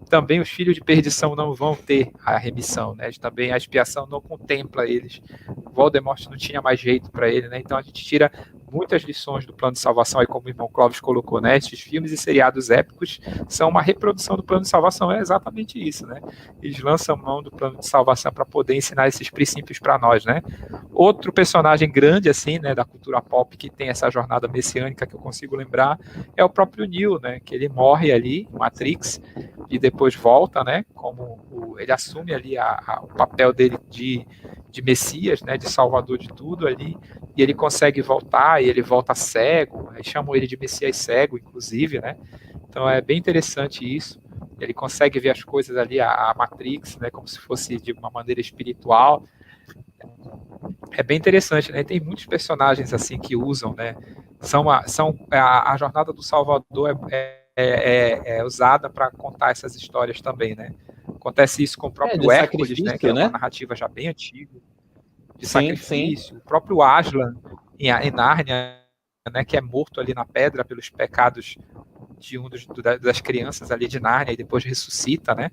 também os filhos de perdição não vão ter a remissão, né? Também a expiação não contempla eles. O Voldemort não tinha mais jeito para ele, né? Então a gente tira muitas lições do plano de salvação, aí como o irmão Clóvis colocou, né? Esses filmes e seriados épicos são uma reprodução do plano de salvação, é exatamente isso, né? Eles lançam mão do plano de salvação para poder ensinar esses princípios para nós, né? Outro personagem grande, assim, né, da cultura pop que tem essa jornada messiânica que eu consigo lembrar é o próprio Neo, né? Que ele morre ali, Matrix, e depois volta, né? Ele assume ali o papel dele de Messias, né? De salvador de tudo ali, e ele consegue voltar, e ele volta cego, aí chamam ele de Messias cego, inclusive, né? Então é bem interessante isso. Ele consegue ver as coisas ali, a Matrix, né? Como se fosse de uma maneira espiritual. É bem interessante, né? Tem muitos personagens assim que usam, né? A jornada do Salvador é usada para contar essas histórias também, né? Acontece isso com o De próprio Hércules, né? Que sacrifício, é uma né? narrativa já bem antiga, de Sim, sim. sacrifício. O próprio Aslan em Nárnia, né? Que é morto ali na pedra pelos pecados de das crianças ali de Nárnia e depois ressuscita, né?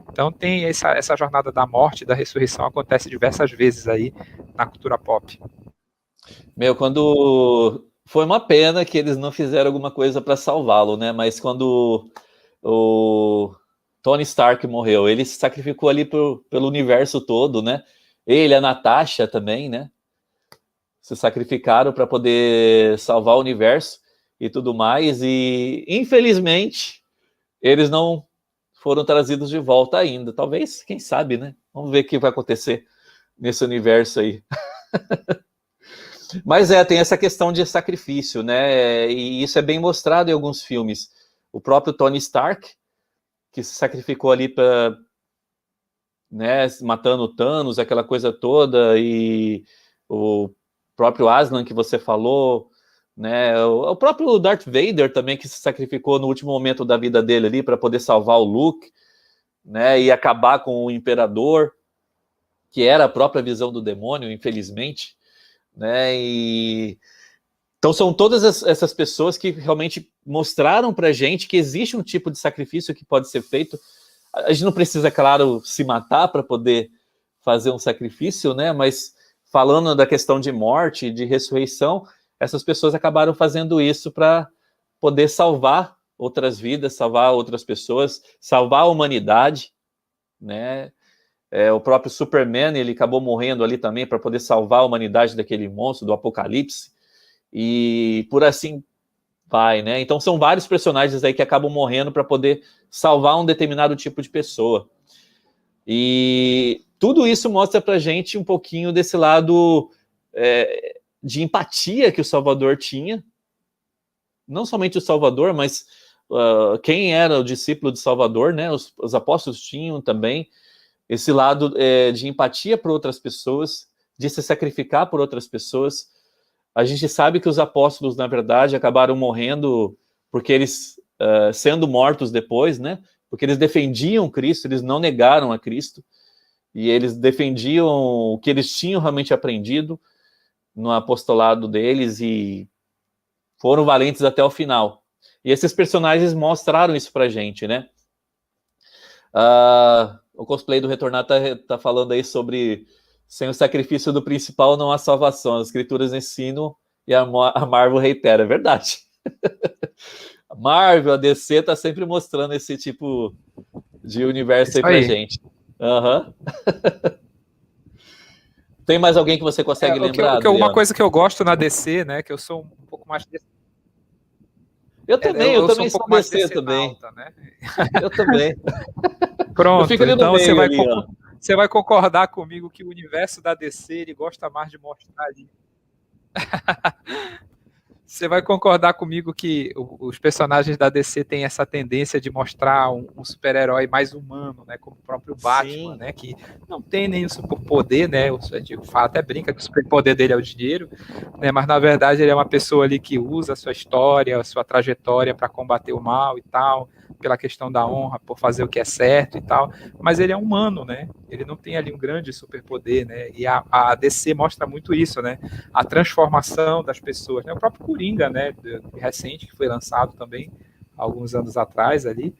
Então tem essa jornada da morte e da ressurreição acontece diversas vezes aí na cultura pop. Meu, quando foi uma pena que eles não fizeram alguma coisa para salvá-lo, né? Mas quando o Tony Stark morreu, ele se sacrificou ali pelo universo todo, né? Ele, a Natasha também, né? Se sacrificaram para poder salvar o universo e tudo mais. E infelizmente eles não foram trazidos de volta ainda. Talvez, quem sabe, né? Vamos ver o que vai acontecer nesse universo aí. Mas tem essa questão de sacrifício, né? E isso é bem mostrado em alguns filmes. O próprio Tony Stark, que se sacrificou ali para, né, matando o Thanos, aquela coisa toda, e o próprio Aslan que você falou, né? O próprio Darth Vader também, que se sacrificou no último momento da vida dele ali para poder salvar o Luke, né? E acabar com o Imperador, que era a própria visão do demônio, infelizmente, né? E então são todas essas pessoas que realmente mostraram pra gente que existe um tipo de sacrifício que pode ser feito. A gente não precisa, claro, se matar para poder fazer um sacrifício, né? Mas falando da questão de morte, de ressurreição, essas pessoas acabaram fazendo isso para poder salvar outras vidas, salvar outras pessoas, salvar a humanidade, né? O próprio Superman, ele acabou morrendo ali também para poder salvar a humanidade daquele monstro, do Apocalipse, e por assim vai, né? Então são vários personagens aí que acabam morrendo para poder salvar um determinado tipo de pessoa. E tudo isso mostra pra gente um pouquinho desse lado de empatia que o Salvador tinha. Não somente o Salvador, mas quem era o discípulo de Salvador, né? Os apóstolos tinham também esse lado de empatia por outras pessoas, de se sacrificar por outras pessoas. A gente sabe que os apóstolos, na verdade, acabaram morrendo porque eles, sendo mortos depois, né? Porque eles defendiam Cristo, eles não negaram a Cristo, e eles defendiam o que eles tinham realmente aprendido no apostolado deles e foram valentes até o final. E esses personagens mostraram isso pra gente, né? O cosplay do Retornado tá falando aí sobre sem o sacrifício do principal não há salvação. As escrituras ensinam e a Marvel reitera. É verdade. A Marvel, a DC tá sempre mostrando esse tipo de universo aí pra gente. Uhum. Tem mais alguém que você consegue lembrar, Uma coisa que eu gosto na DC, né, que eu sou um pouco mais... Eu também sou um sou pouco mais DC também. Né? Eu também. Pronto, eu fico ali no então meio, ali, ó. Você vai concordar comigo que o universo da DC, ele gosta mais de mostrar ali. Você vai concordar comigo que os personagens da DC têm essa tendência de mostrar um super-herói mais humano, né? Como o próprio Batman, né? Que não tem nenhum superpoder, né? O gente fala, até brinca que o superpoder dele é o dinheiro, né? Mas na verdade ele é uma pessoa ali que usa a sua história, a sua trajetória para combater o mal e tal, pela questão da honra, por fazer o que é certo e tal. Mas ele é humano, né? Ele não tem ali um grande superpoder, né? E a DC mostra muito isso, né? A transformação das pessoas, né? O próprio Coringa, né? Recente, que foi lançado também alguns anos atrás ali,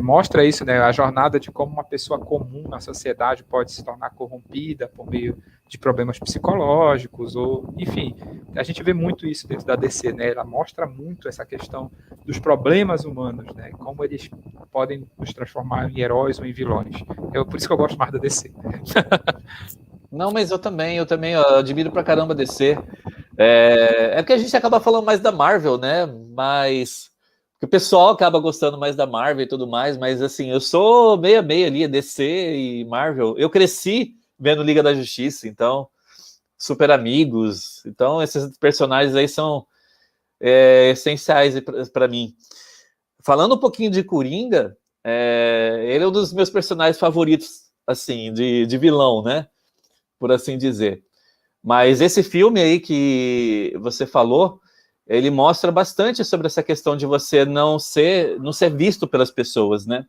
mostra isso, né? A jornada de como uma pessoa comum na sociedade pode se tornar corrompida por meio de problemas psicológicos, ou, enfim, a gente vê muito isso dentro da DC, né? Ela mostra muito essa questão dos problemas humanos, né? Como eles podem nos transformar em heróis ou em vilões. Por isso que eu gosto mais da DC. Não, mas eu também eu admiro pra caramba a DC. É porque a gente acaba falando mais da Marvel, né? Mas que o pessoal acaba gostando mais da Marvel e tudo mais, mas assim, eu sou meia ali, DC e Marvel. Eu cresci vendo Liga da Justiça, então, Super Amigos. Então, esses personagens aí são essenciais para mim. Falando um pouquinho de Coringa, ele é um dos meus personagens favoritos, assim, de vilão, né? Por assim dizer. Mas esse filme aí que você falou, ele mostra bastante sobre essa questão de você não ser visto pelas pessoas, né?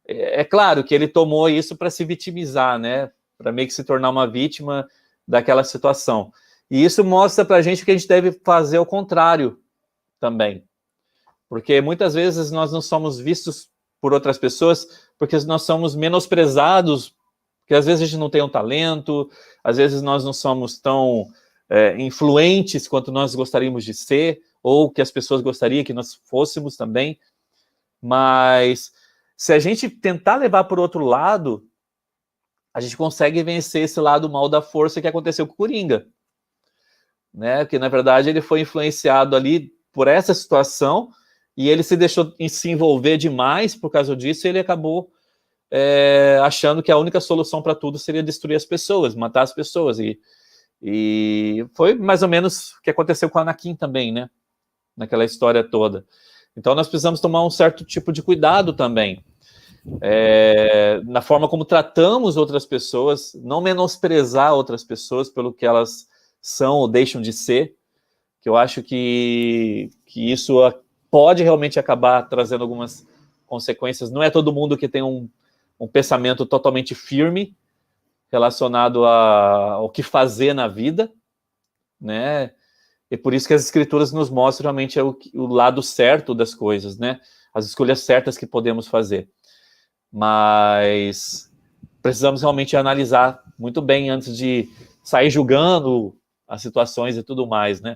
É claro que ele tomou isso para se vitimizar, né? Para meio que se tornar uma vítima daquela situação. E isso mostra para a gente que a gente deve fazer o contrário também. Porque muitas vezes nós não somos vistos por outras pessoas porque nós somos menosprezados, porque às vezes a gente não tem um talento, às vezes nós não somos tão influentes quanto nós gostaríamos de ser, ou que as pessoas gostariam que nós fôssemos também. Mas se a gente tentar levar por outro lado, a gente consegue vencer esse lado mal da força que aconteceu com o Coringa. Né? Que, na verdade, ele foi influenciado ali por essa situação e ele se deixou se envolver demais por causa disso e ele acabou achando que a única solução para tudo seria destruir as pessoas, matar as pessoas. E foi mais ou menos o que aconteceu com o Anakin também, né? Naquela história toda. Então nós precisamos tomar um certo tipo de cuidado também. Na forma como tratamos outras pessoas, não menosprezar outras pessoas pelo que elas são ou deixam de ser, que eu acho que isso pode realmente acabar trazendo algumas consequências. Não é todo mundo que tem um pensamento totalmente firme relacionado ao que fazer na vida, né? E por isso que as escrituras nos mostram realmente o lado certo das coisas, né? As escolhas certas que podemos fazer. Mas precisamos realmente analisar muito bem antes de sair julgando as situações e tudo mais, né?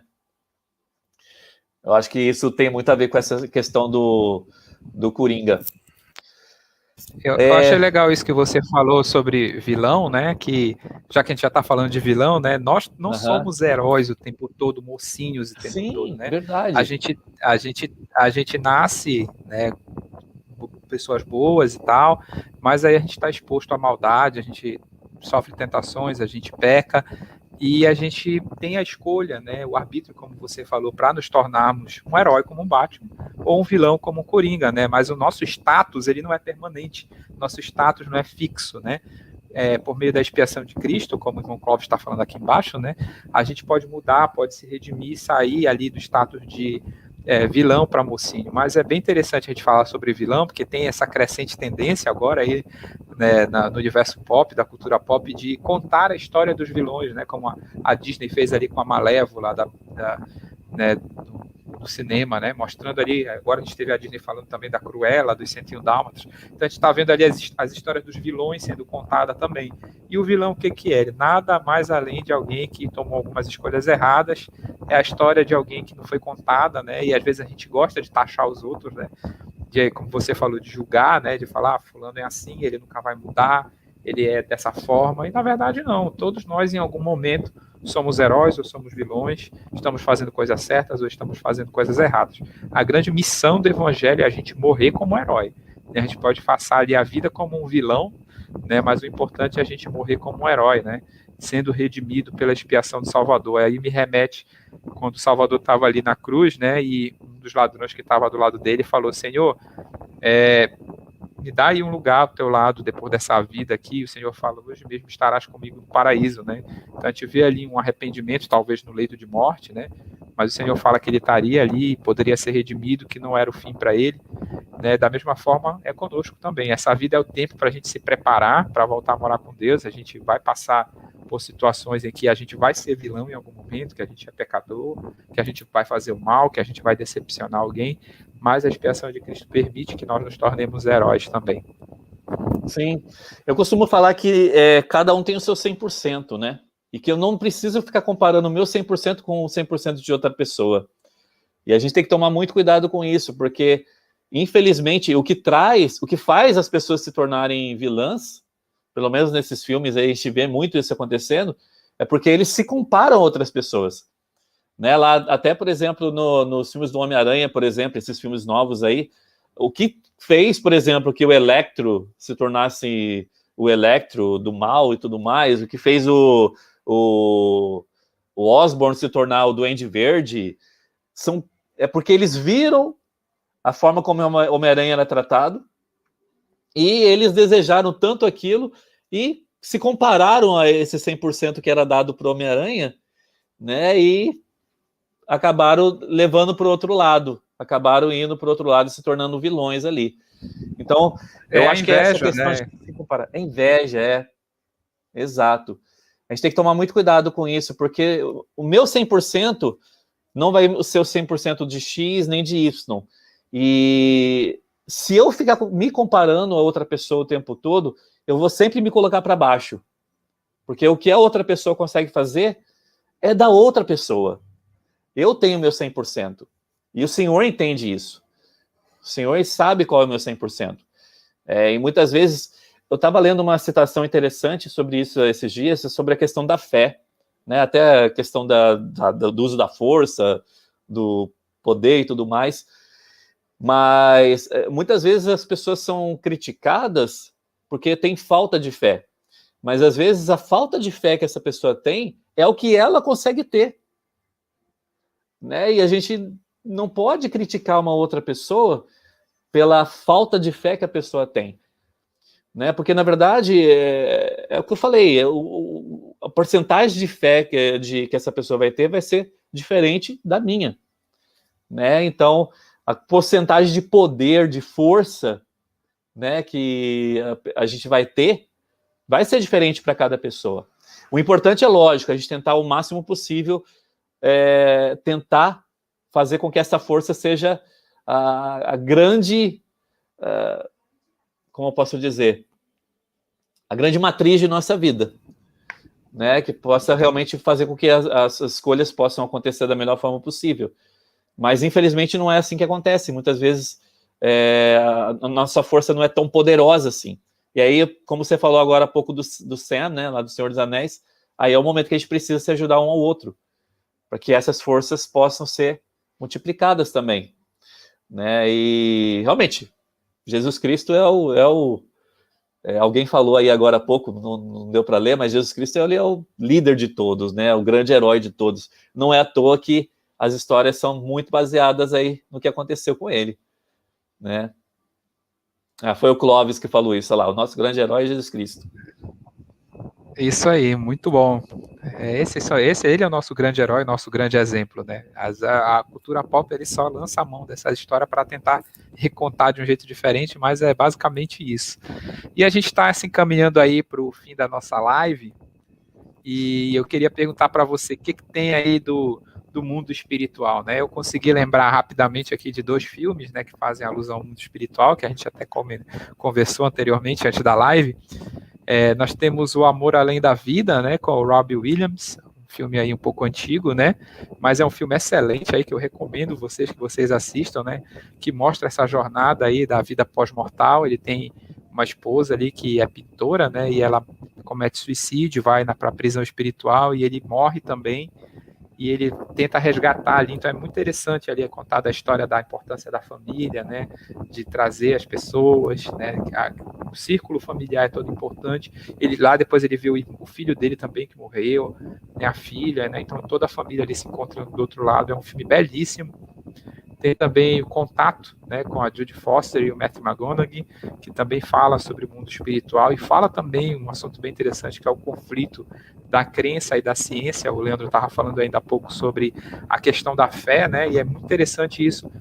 Eu acho que isso tem muito a ver com essa questão do Coringa. Eu achei legal isso que você falou sobre vilão, né? Que já que a gente já está falando de vilão, né? Nós não somos heróis o tempo todo, mocinhos o tempo todo, né? Verdade. A gente nasce, né? Pessoas boas e tal, mas aí a gente está exposto à maldade, a gente sofre tentações, a gente peca. E a gente tem a escolha, né, o arbítrio, como você falou, para nos tornarmos um herói como um Batman ou um vilão como um Coringa, né? Mas o nosso status, ele não é permanente, nosso status não é fixo, né? Por meio da expiação de Cristo, como o irmão Clóvis está falando aqui embaixo, né? A gente pode mudar, pode se redimir, sair ali do status de vilão para mocinho, mas é bem interessante a gente falar sobre vilão, porque tem essa crescente tendência agora aí, né, no universo pop, da cultura pop, de contar a história dos vilões, né, como a Disney fez ali com a Malévola né, do cinema, né, mostrando ali, agora a gente teve a Disney falando também da Cruella, dos 101 Dálmatas, então a gente está vendo ali as histórias dos vilões sendo contadas também. E o vilão, o que é? Ele nada mais além de alguém que tomou algumas escolhas erradas, é a história de alguém que não foi contada, né, e às vezes a gente gosta de taxar os outros, né, como você falou, de julgar, né, de falar, fulano é assim, ele nunca vai mudar, ele é dessa forma, e na verdade não, todos nós em algum momento somos heróis ou somos vilões, estamos fazendo coisas certas ou estamos fazendo coisas erradas. A grande missão do evangelho é a gente morrer como herói. A gente pode passar ali a vida como um vilão, né, mas o importante é a gente morrer como um herói, né, sendo redimido pela expiação do Salvador. Aí me remete quando o Salvador estava ali na cruz, né, e um dos ladrões que estava do lado dele falou: Senhor, me dá aí um lugar ao teu lado depois dessa vida aqui. O Senhor fala: hoje mesmo estarás comigo no paraíso, né? Então a gente vê ali um arrependimento, talvez no leito de morte, né? Mas o Senhor fala que ele estaria ali, poderia ser redimido, que não era o fim para ele, né? Da mesma forma é conosco também. Essa vida é o tempo para a gente se preparar para voltar a morar com Deus. A gente vai passar por situações em que a gente vai ser vilão em algum momento, que a gente é pecador, que a gente vai fazer o mal, que a gente vai decepcionar alguém, mas a expiação de Cristo permite que nós nos tornemos heróis também. Sim, eu costumo falar que cada um tem o seu 100%, né? E que eu não preciso ficar comparando o meu 100% com o 100% de outra pessoa. E a gente tem que tomar muito cuidado com isso, porque, infelizmente, o que faz as pessoas se tornarem vilãs, pelo menos nesses filmes aí a gente vê muito isso acontecendo, é porque eles se comparam a outras pessoas. Né? Lá, até, por exemplo, nos filmes do Homem-Aranha, por exemplo, esses filmes novos aí, o que fez, por exemplo, que o Electro se tornasse o Electro do mal e tudo mais, o que fez o Osborn se tornar o Duende Verde, é porque eles viram a forma como o Homem-Aranha era tratado, e eles desejaram tanto aquilo e se compararam a esse 100% que era dado para o Homem-Aranha, né? E acabaram levando para o outro lado, acabaram indo para o outro lado e se tornando vilões ali. Então, eu acho que essa questão, né, de se comparar. É inveja, exato. A gente tem que tomar muito cuidado com isso, porque o meu 100% não vai ser o 100% de X nem de Y. E se eu ficar me comparando a outra pessoa o tempo todo, eu vou sempre me colocar para baixo. Porque o que a outra pessoa consegue fazer é da outra pessoa. Eu tenho meu 100%. E o Senhor entende isso. O Senhor sabe qual é o meu 100%. E muitas vezes, eu estava lendo uma citação interessante sobre isso esses dias, sobre a questão da fé, né? Até a questão do uso da força, do poder e tudo mais. Mas muitas vezes as pessoas são criticadas porque tem falta de fé. Mas às vezes a falta de fé que essa pessoa tem é o que ela consegue ter. Né? E a gente não pode criticar uma outra pessoa pela falta de fé que a pessoa tem. Né? Porque, na verdade, é o que eu falei, a porcentagem de fé que essa pessoa vai ter vai ser diferente da minha. Né? Então, a porcentagem de poder, de força, né, que a gente vai ter, vai ser diferente para cada pessoa. O importante é, lógico, a gente tentar o máximo possível tentar fazer com que essa força seja a grande, como eu posso dizer, a grande matriz de nossa vida, né, que possa realmente fazer com que as escolhas possam acontecer da melhor forma possível. Mas, infelizmente, não é assim que acontece. Muitas vezes a nossa força não é tão poderosa assim. E aí, como você falou agora há pouco do Sam, né, lá do Senhor dos Anéis, aí é o momento que a gente precisa se ajudar um ao outro, para que essas forças possam ser multiplicadas também. Né? E, realmente, Jesus Cristo alguém falou aí agora há pouco, não deu para ler, mas Jesus Cristo ele é o líder de todos, né? O grande herói de todos. Não é à toa que as histórias são muito baseadas aí no que aconteceu com ele, né? Foi o Clóvis que falou isso, olha lá, o nosso grande herói é Jesus Cristo. Isso aí, muito bom. Ele é o nosso grande herói, nosso grande exemplo, né? A cultura pop ele só lança a mão dessa história para tentar recontar de um jeito diferente, mas é basicamente isso. E a gente está se encaminhando aí para o fim da nossa live, e eu queria perguntar para você o que tem aí do mundo espiritual, né? Eu consegui lembrar rapidamente aqui de 2 filmes, né, que fazem alusão ao mundo espiritual, que a gente até conversou anteriormente, antes da live. Nós temos O Amor Além da Vida, né, com o Robbie Williams, um filme aí um pouco antigo, né, mas é um filme excelente aí que eu recomendo que vocês assistam, né, que mostra essa jornada aí da vida pós-mortal. Ele tem uma esposa ali que é pintora, né, e ela comete suicídio, vai para a prisão espiritual e ele morre também, e ele tenta resgatar ali, então é muito interessante ali contar da história da importância da família, né, de trazer as pessoas, né, o círculo familiar é todo importante. Ele lá depois ele viu o filho dele também que morreu, né, a filha, né, então toda a família ali se encontra do outro lado. É um filme belíssimo. Tem também o Contato, né, com a Jodie Foster e o Matthew McConaughey, que também fala sobre o mundo espiritual e fala também um assunto bem interessante, que é o conflito da crença e da ciência. O Leandro estava falando ainda há pouco sobre a questão da fé, né, e é muito interessante isso.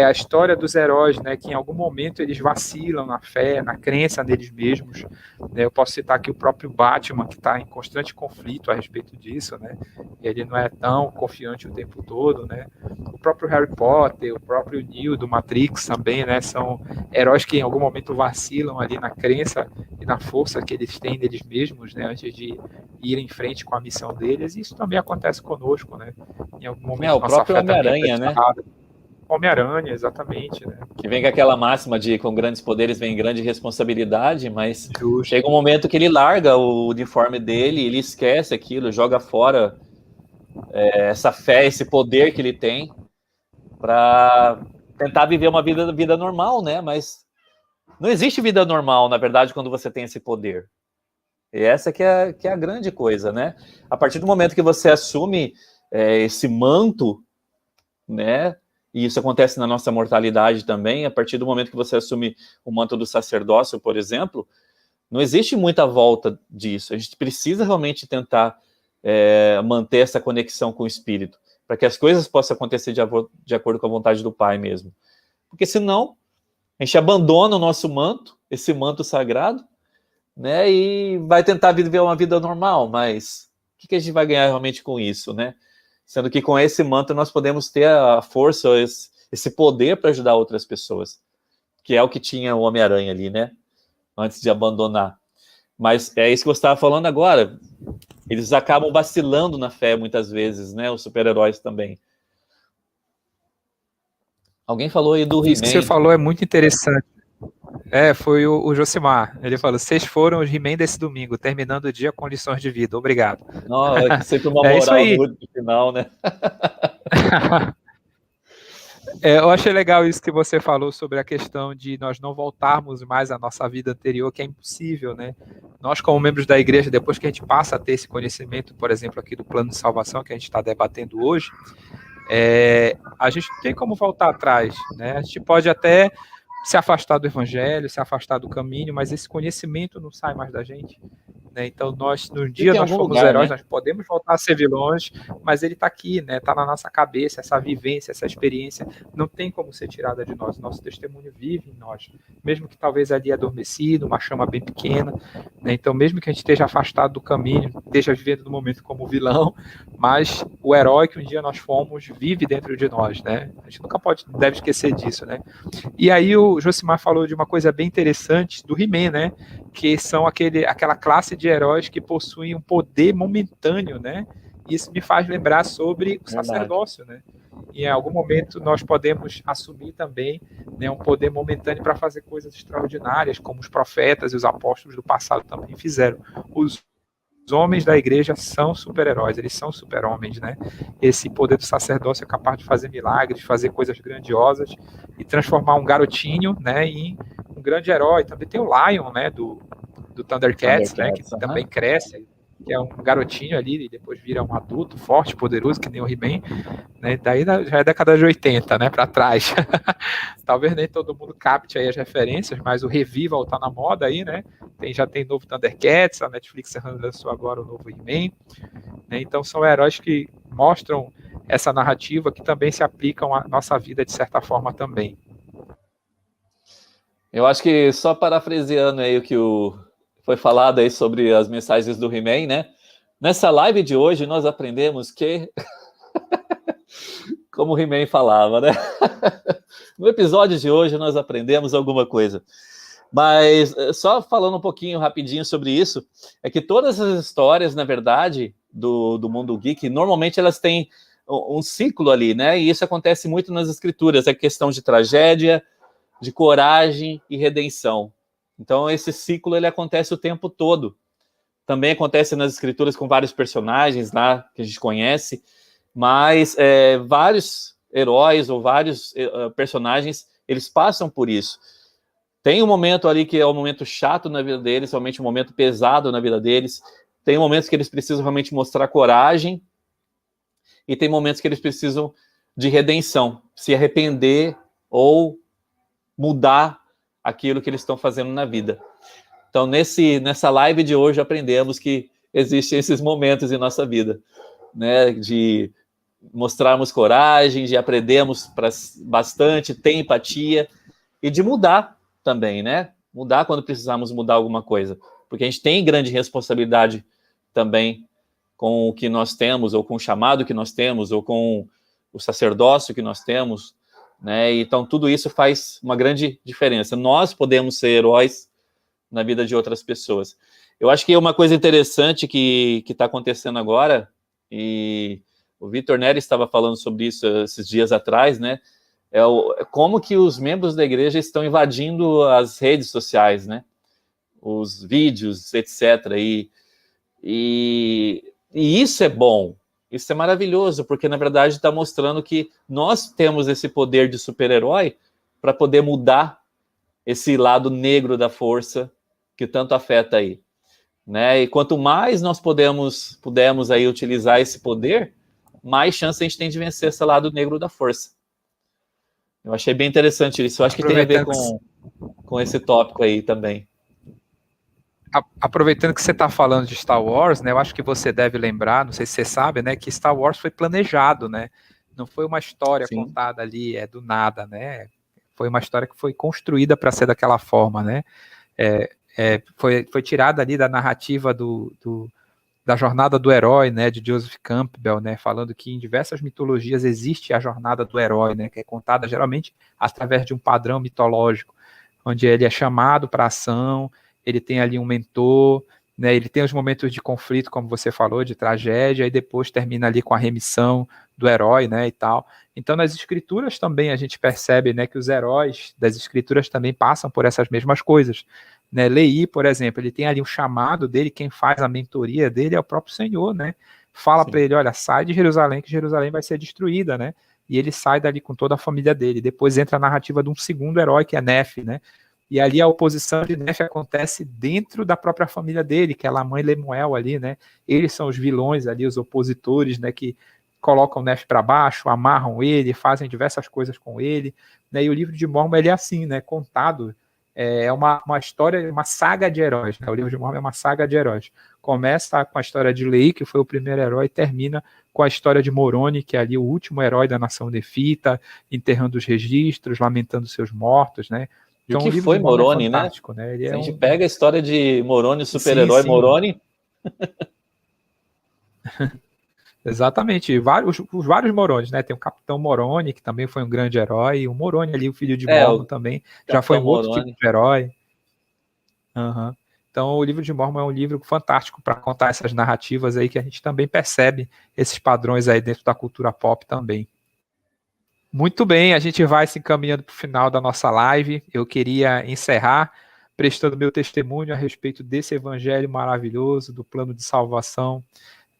A história dos heróis, né, que em algum momento eles vacilam na fé, na crença neles mesmos, né. Eu posso citar aqui o próprio Batman, que está em constante conflito a respeito disso, né, ele não é tão confiante o tempo todo, né. O próprio Harry Potter, o próprio Neo do Matrix também, né, são heróis que em algum momento vacilam ali na crença e na força que eles têm neles mesmos, né, antes de ir em frente com a missão deles. E isso também acontece conosco, né, em algum momento O próprio Homem-Aranha, né? Homem-Aranha, exatamente, né? Que vem com aquela máxima de com grandes poderes vem grande responsabilidade, mas Justo. chega um momento que ele larga o uniforme dele, ele esquece aquilo, joga fora essa fé, esse poder que ele tem para tentar viver uma vida normal, né? Mas não existe vida normal, na verdade, quando você tem esse poder. E essa que é a grande coisa, né? A partir do momento que você assume esse manto, né? E isso acontece na nossa mortalidade também, a partir do momento que você assume o manto do sacerdócio, por exemplo, não existe muita volta disso. A gente precisa realmente tentar manter essa conexão com o Espírito, para que as coisas possam acontecer de acordo com a vontade do Pai mesmo. Porque senão, a gente abandona o nosso manto, esse manto sagrado, né, e vai tentar viver uma vida normal, mas o que a gente vai ganhar realmente com isso, né? Sendo que com esse manto nós podemos ter a força, esse poder para ajudar outras pessoas, que é o que tinha o Homem-Aranha ali, né? Antes de abandonar. Mas é isso que você estava falando agora. Eles acabam vacilando na fé muitas vezes, né? Os super-heróis também. Alguém falou aí do He-Man. Isso que você falou é muito interessante. Foi o Josimar. Ele falou: vocês foram os He-Man desse domingo, terminando o dia com lições de vida. Obrigado. É sempre uma moral no final, né? Eu achei legal isso que você falou sobre a questão de nós não voltarmos mais à nossa vida anterior, que é impossível, né? Nós, como membros da igreja, depois que a gente passa a ter esse conhecimento, por exemplo, aqui do plano de salvação que a gente está debatendo hoje, a gente não tem como voltar atrás, né? A gente pode até se afastar do evangelho, se afastar do caminho, mas esse conhecimento não sai mais da gente, né? Então nós, no dia nós fomos lugar, heróis, né? Nós podemos voltar a ser vilões, mas ele está aqui, né? Está na nossa cabeça, essa vivência, essa experiência, não tem como ser tirada de nós. Nosso testemunho vive em nós, mesmo que talvez ali adormecido, uma chama bem pequena, né? Então mesmo que a gente esteja afastado do caminho, esteja vivendo no momento como vilão, mas o herói que um dia nós fomos vive dentro de nós, né? A gente nunca deve esquecer disso, né? E aí o Josimar falou de uma coisa bem interessante do He-Man, né? Que são aquela classe de heróis que possuem um poder momentâneo, né? Isso me faz lembrar sobre o sacerdócio, né? E em algum momento nós podemos assumir também, né, um poder momentâneo para fazer coisas extraordinárias, como os profetas e os apóstolos do passado também fizeram. Os homens da igreja são super-heróis, eles são super-homens, né? Esse poder do sacerdócio é capaz de fazer milagres, fazer coisas grandiosas e transformar um garotinho, né, em um grande herói. Também tem o Lion, né, do Thundercats, né, que também cresce, que é um garotinho ali e depois vira um adulto forte, poderoso, que nem o He-Man, né? Daí já é década de 80, né, para trás. Talvez nem todo mundo capte aí as referências, mas o Revival tá na moda aí, né? Já tem novo Thundercats, a Netflix lançou agora o novo He-Man, né? Então são heróis que mostram essa narrativa que também se aplicam à nossa vida de certa forma também. Eu acho que só parafraseando aí o que foi falado aí sobre as mensagens do He-Man, né? Nessa live de hoje nós aprendemos que como o He-Man falava, né? No episódio de hoje nós aprendemos alguma coisa. Mas só falando um pouquinho rapidinho sobre isso, é que todas as histórias, na verdade, do mundo geek, normalmente elas têm um ciclo ali, né? E isso acontece muito nas escrituras, é questão de tragédia, de coragem e redenção. Então, esse ciclo ele acontece o tempo todo. Também acontece nas escrituras com vários personagens lá que a gente conhece, mas vários heróis ou vários personagens, eles passam por isso. Tem um momento ali que é um momento chato na vida deles, realmente um momento pesado na vida deles. Tem momentos que eles precisam realmente mostrar coragem e tem momentos que eles precisam de redenção, se arrepender ou mudar aquilo que eles estão fazendo na vida. Então, nessa live de hoje, aprendemos que existem esses momentos em nossa vida, né, de mostrarmos coragem, de aprendermos bastante, ter empatia e de mudar também, né? Mudar quando precisamos mudar alguma coisa, porque a gente tem grande responsabilidade também com o que nós temos, ou com o chamado que nós temos, ou com o sacerdócio que nós temos, né? Então, tudo isso faz uma grande diferença. Nós podemos ser heróis na vida de outras pessoas. Eu acho que é uma coisa interessante que está acontecendo agora, e o Vitor Neri estava falando sobre isso esses dias atrás, né? Como que os membros da igreja estão invadindo as redes sociais, né? Os vídeos, etc. E isso é bom, isso é maravilhoso, porque na verdade está mostrando que nós temos esse poder de super-herói para poder mudar esse lado negro da força que tanto afeta aí, né? E quanto mais nós pudermos aí utilizar esse poder, mais chance a gente tem de vencer esse lado negro da força. Eu achei bem interessante isso. Eu acho que tem a ver com esse tópico aí também. Aproveitando que você está falando de Star Wars, né? Eu acho que você deve lembrar, não sei se você sabe, né? Que Star Wars foi planejado, né? Não foi uma história Sim. contada ali do nada, né? Foi uma história que foi construída para ser daquela forma, né? Foi tirada ali da narrativa da jornada do herói, né, de Joseph Campbell, né, falando que em diversas mitologias existe a jornada do herói, né, que é contada geralmente através de um padrão mitológico, onde ele é chamado para ação, ele tem ali um mentor, né, ele tem os momentos de conflito, como você falou, de tragédia, e depois termina ali com a remissão do herói, né, e tal. Então, nas escrituras também a gente percebe, né, que os heróis das escrituras também passam por essas mesmas coisas, né? Leí, por exemplo, ele tem ali um chamado dele, quem faz a mentoria dele é o próprio Senhor, né? Fala para ele, olha, sai de Jerusalém, que Jerusalém vai ser destruída, né? E ele sai dali com toda a família dele. Depois entra a narrativa de um segundo herói, que é Nef, né? E ali a oposição de Nef acontece dentro da própria família dele, que é a mãe Lemuel ali, né? Eles são os vilões ali, os opositores, né? Que colocam o Nef para baixo, amarram ele, fazem diversas coisas com ele, né? E o livro de Mórmon, ele é assim, né? Contado, é uma história, uma saga de heróis, né? O livro de Mórmon é uma saga de heróis. Começa com a história de Lei, que foi o primeiro herói, e termina com a história de Moroni, que é ali o último herói da nação nefita, enterrando os registros, lamentando seus mortos, né? Então, e o que foi Moroni, né? Ele Se a gente pega a história de Moroni, o super-herói Moroni... Exatamente, os vários Morones, né? Tem o Capitão Moroni, que também foi um grande herói, o Moroni ali, o filho de Mormon também, já foi um outro tipo de herói. Uhum. Então, o livro de Mormon é um livro fantástico para contar essas narrativas aí, que a gente também percebe esses padrões aí dentro da cultura pop também. Muito bem, a gente vai se encaminhando para o final da nossa live. Eu queria encerrar prestando meu testemunho a respeito desse evangelho maravilhoso, do plano de salvação,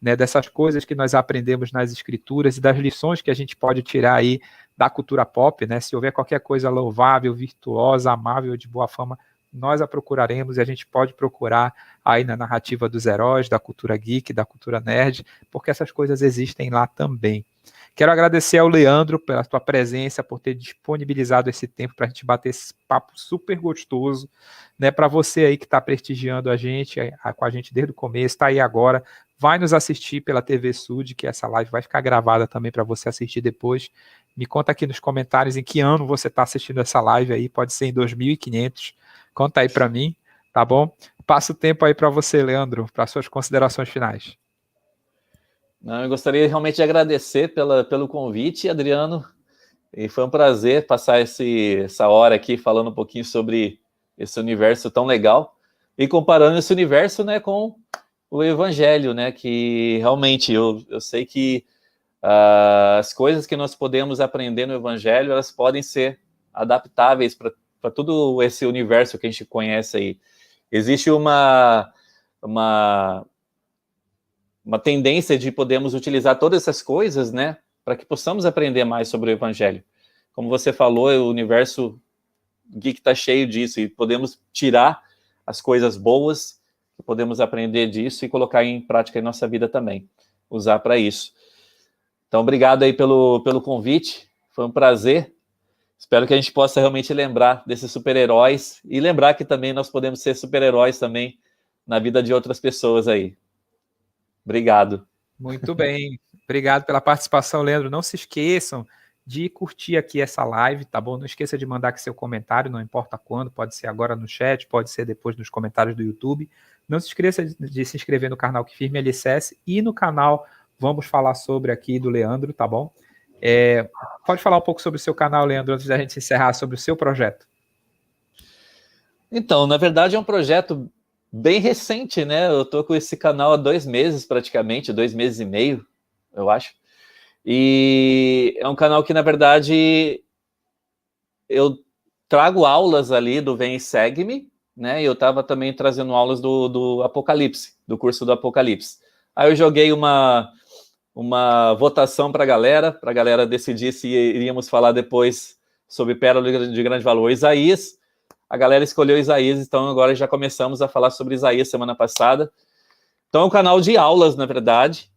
né, dessas coisas que nós aprendemos nas escrituras e das lições que a gente pode tirar aí da cultura pop, né? Se houver qualquer coisa louvável, virtuosa, amável, de boa fama, nós a procuraremos e a gente pode procurar aí na narrativa dos heróis, da cultura geek, da cultura nerd, porque essas coisas existem lá também. Quero agradecer ao Leandro pela sua presença, por ter disponibilizado esse tempo para a gente bater esse papo super gostoso, né? Para você aí que está prestigiando a gente, com a gente desde o começo, está aí agora, vai nos assistir pela TV Sud, que essa live vai ficar gravada também para você assistir depois. Me conta aqui nos comentários em que ano você está assistindo essa live aí, pode ser em 2500. Conta aí para mim, tá bom? Passa o tempo aí para você, Leandro, para suas considerações finais. Não, eu gostaria realmente de agradecer pelo convite, Adriano, e foi um prazer passar essa hora aqui falando um pouquinho sobre esse universo tão legal e comparando esse universo, né, com o Evangelho, né, que realmente eu sei que as coisas que nós podemos aprender no Evangelho, elas podem ser adaptáveis para para todo esse universo que a gente conhece aí. Existe uma tendência de podermos utilizar todas essas coisas, né, para que possamos aprender mais sobre o Evangelho. Como você falou, o universo geek está cheio disso, e podemos tirar as coisas boas, podemos aprender disso e colocar em prática em nossa vida também, usar para isso. Então, obrigado aí pelo convite, foi um prazer. Espero que a gente possa realmente lembrar desses super-heróis e lembrar que também nós podemos ser super-heróis também na vida de outras pessoas aí. Obrigado. Muito bem. Obrigado pela participação, Leandro. Não se esqueçam de curtir aqui essa live, tá bom? Não esqueça de mandar aqui seu comentário, não importa quando, pode ser agora no chat, pode ser depois nos comentários do YouTube. Não se esqueça de se inscrever no canal Que Firme Alicerce e no canal Vamos Falar Sobre aqui do Leandro, tá bom? Pode falar um pouco sobre o seu canal, Leandro, antes da gente encerrar, sobre o seu projeto. Então, na verdade é um projeto bem recente, né? Eu tô com esse canal há 2 meses praticamente, 2 meses e meio, eu acho. E é um canal que, na verdade, eu trago aulas ali do Vem e Segue-me, né? E eu estava também trazendo aulas do Apocalipse, do curso do Apocalipse. Aí eu joguei uma votação para a galera decidir se iríamos falar depois sobre Pérola de Grande Valor, Isaías. A galera escolheu Isaías, então agora já começamos a falar sobre Isaías semana passada. Então é um canal de aulas, na verdade,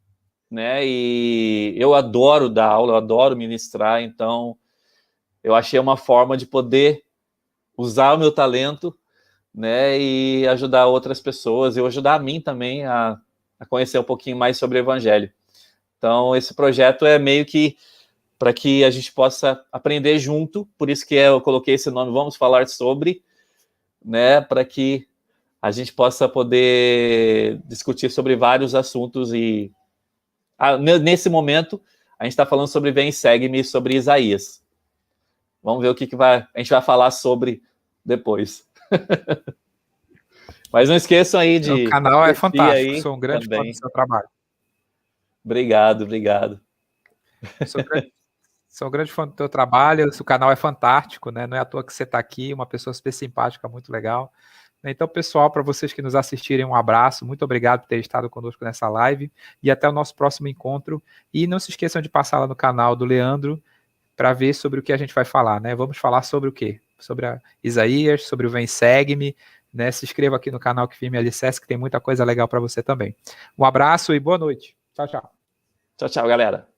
né? E eu adoro dar aula, eu adoro ministrar, então eu achei uma forma de poder usar o meu talento, né, e ajudar outras pessoas, e ajudar a mim também a conhecer um pouquinho mais sobre o Evangelho. Então esse projeto é meio que para que a gente possa aprender junto, por isso que eu coloquei esse nome, Vamos Falar Sobre, né, para que a gente possa poder discutir sobre vários assuntos. E nesse momento a gente está falando sobre Vem e Segue-me, sobre Isaías. Vamos ver o que a gente vai falar sobre depois. Mas não esqueçam aí de... O canal é fantástico, aí sou um grande fã do seu trabalho. Obrigado. Sou um grande fã do teu trabalho, o canal é fantástico, né? Não é à toa que você está aqui, uma pessoa super simpática, muito legal. Então, pessoal, para vocês que nos assistirem, um abraço, muito obrigado por ter estado conosco nessa live e até o nosso próximo encontro. E não se esqueçam de passar lá no canal do Leandro para ver sobre o que a gente vai falar, né? Vamos falar sobre o quê? Sobre Isaías, sobre o Vem Segue-me, né? Se inscreva aqui no canal Que Firme Alicerce, que tem muita coisa legal para você também. Um abraço e boa noite. Tchau, tchau. Tchau, galera.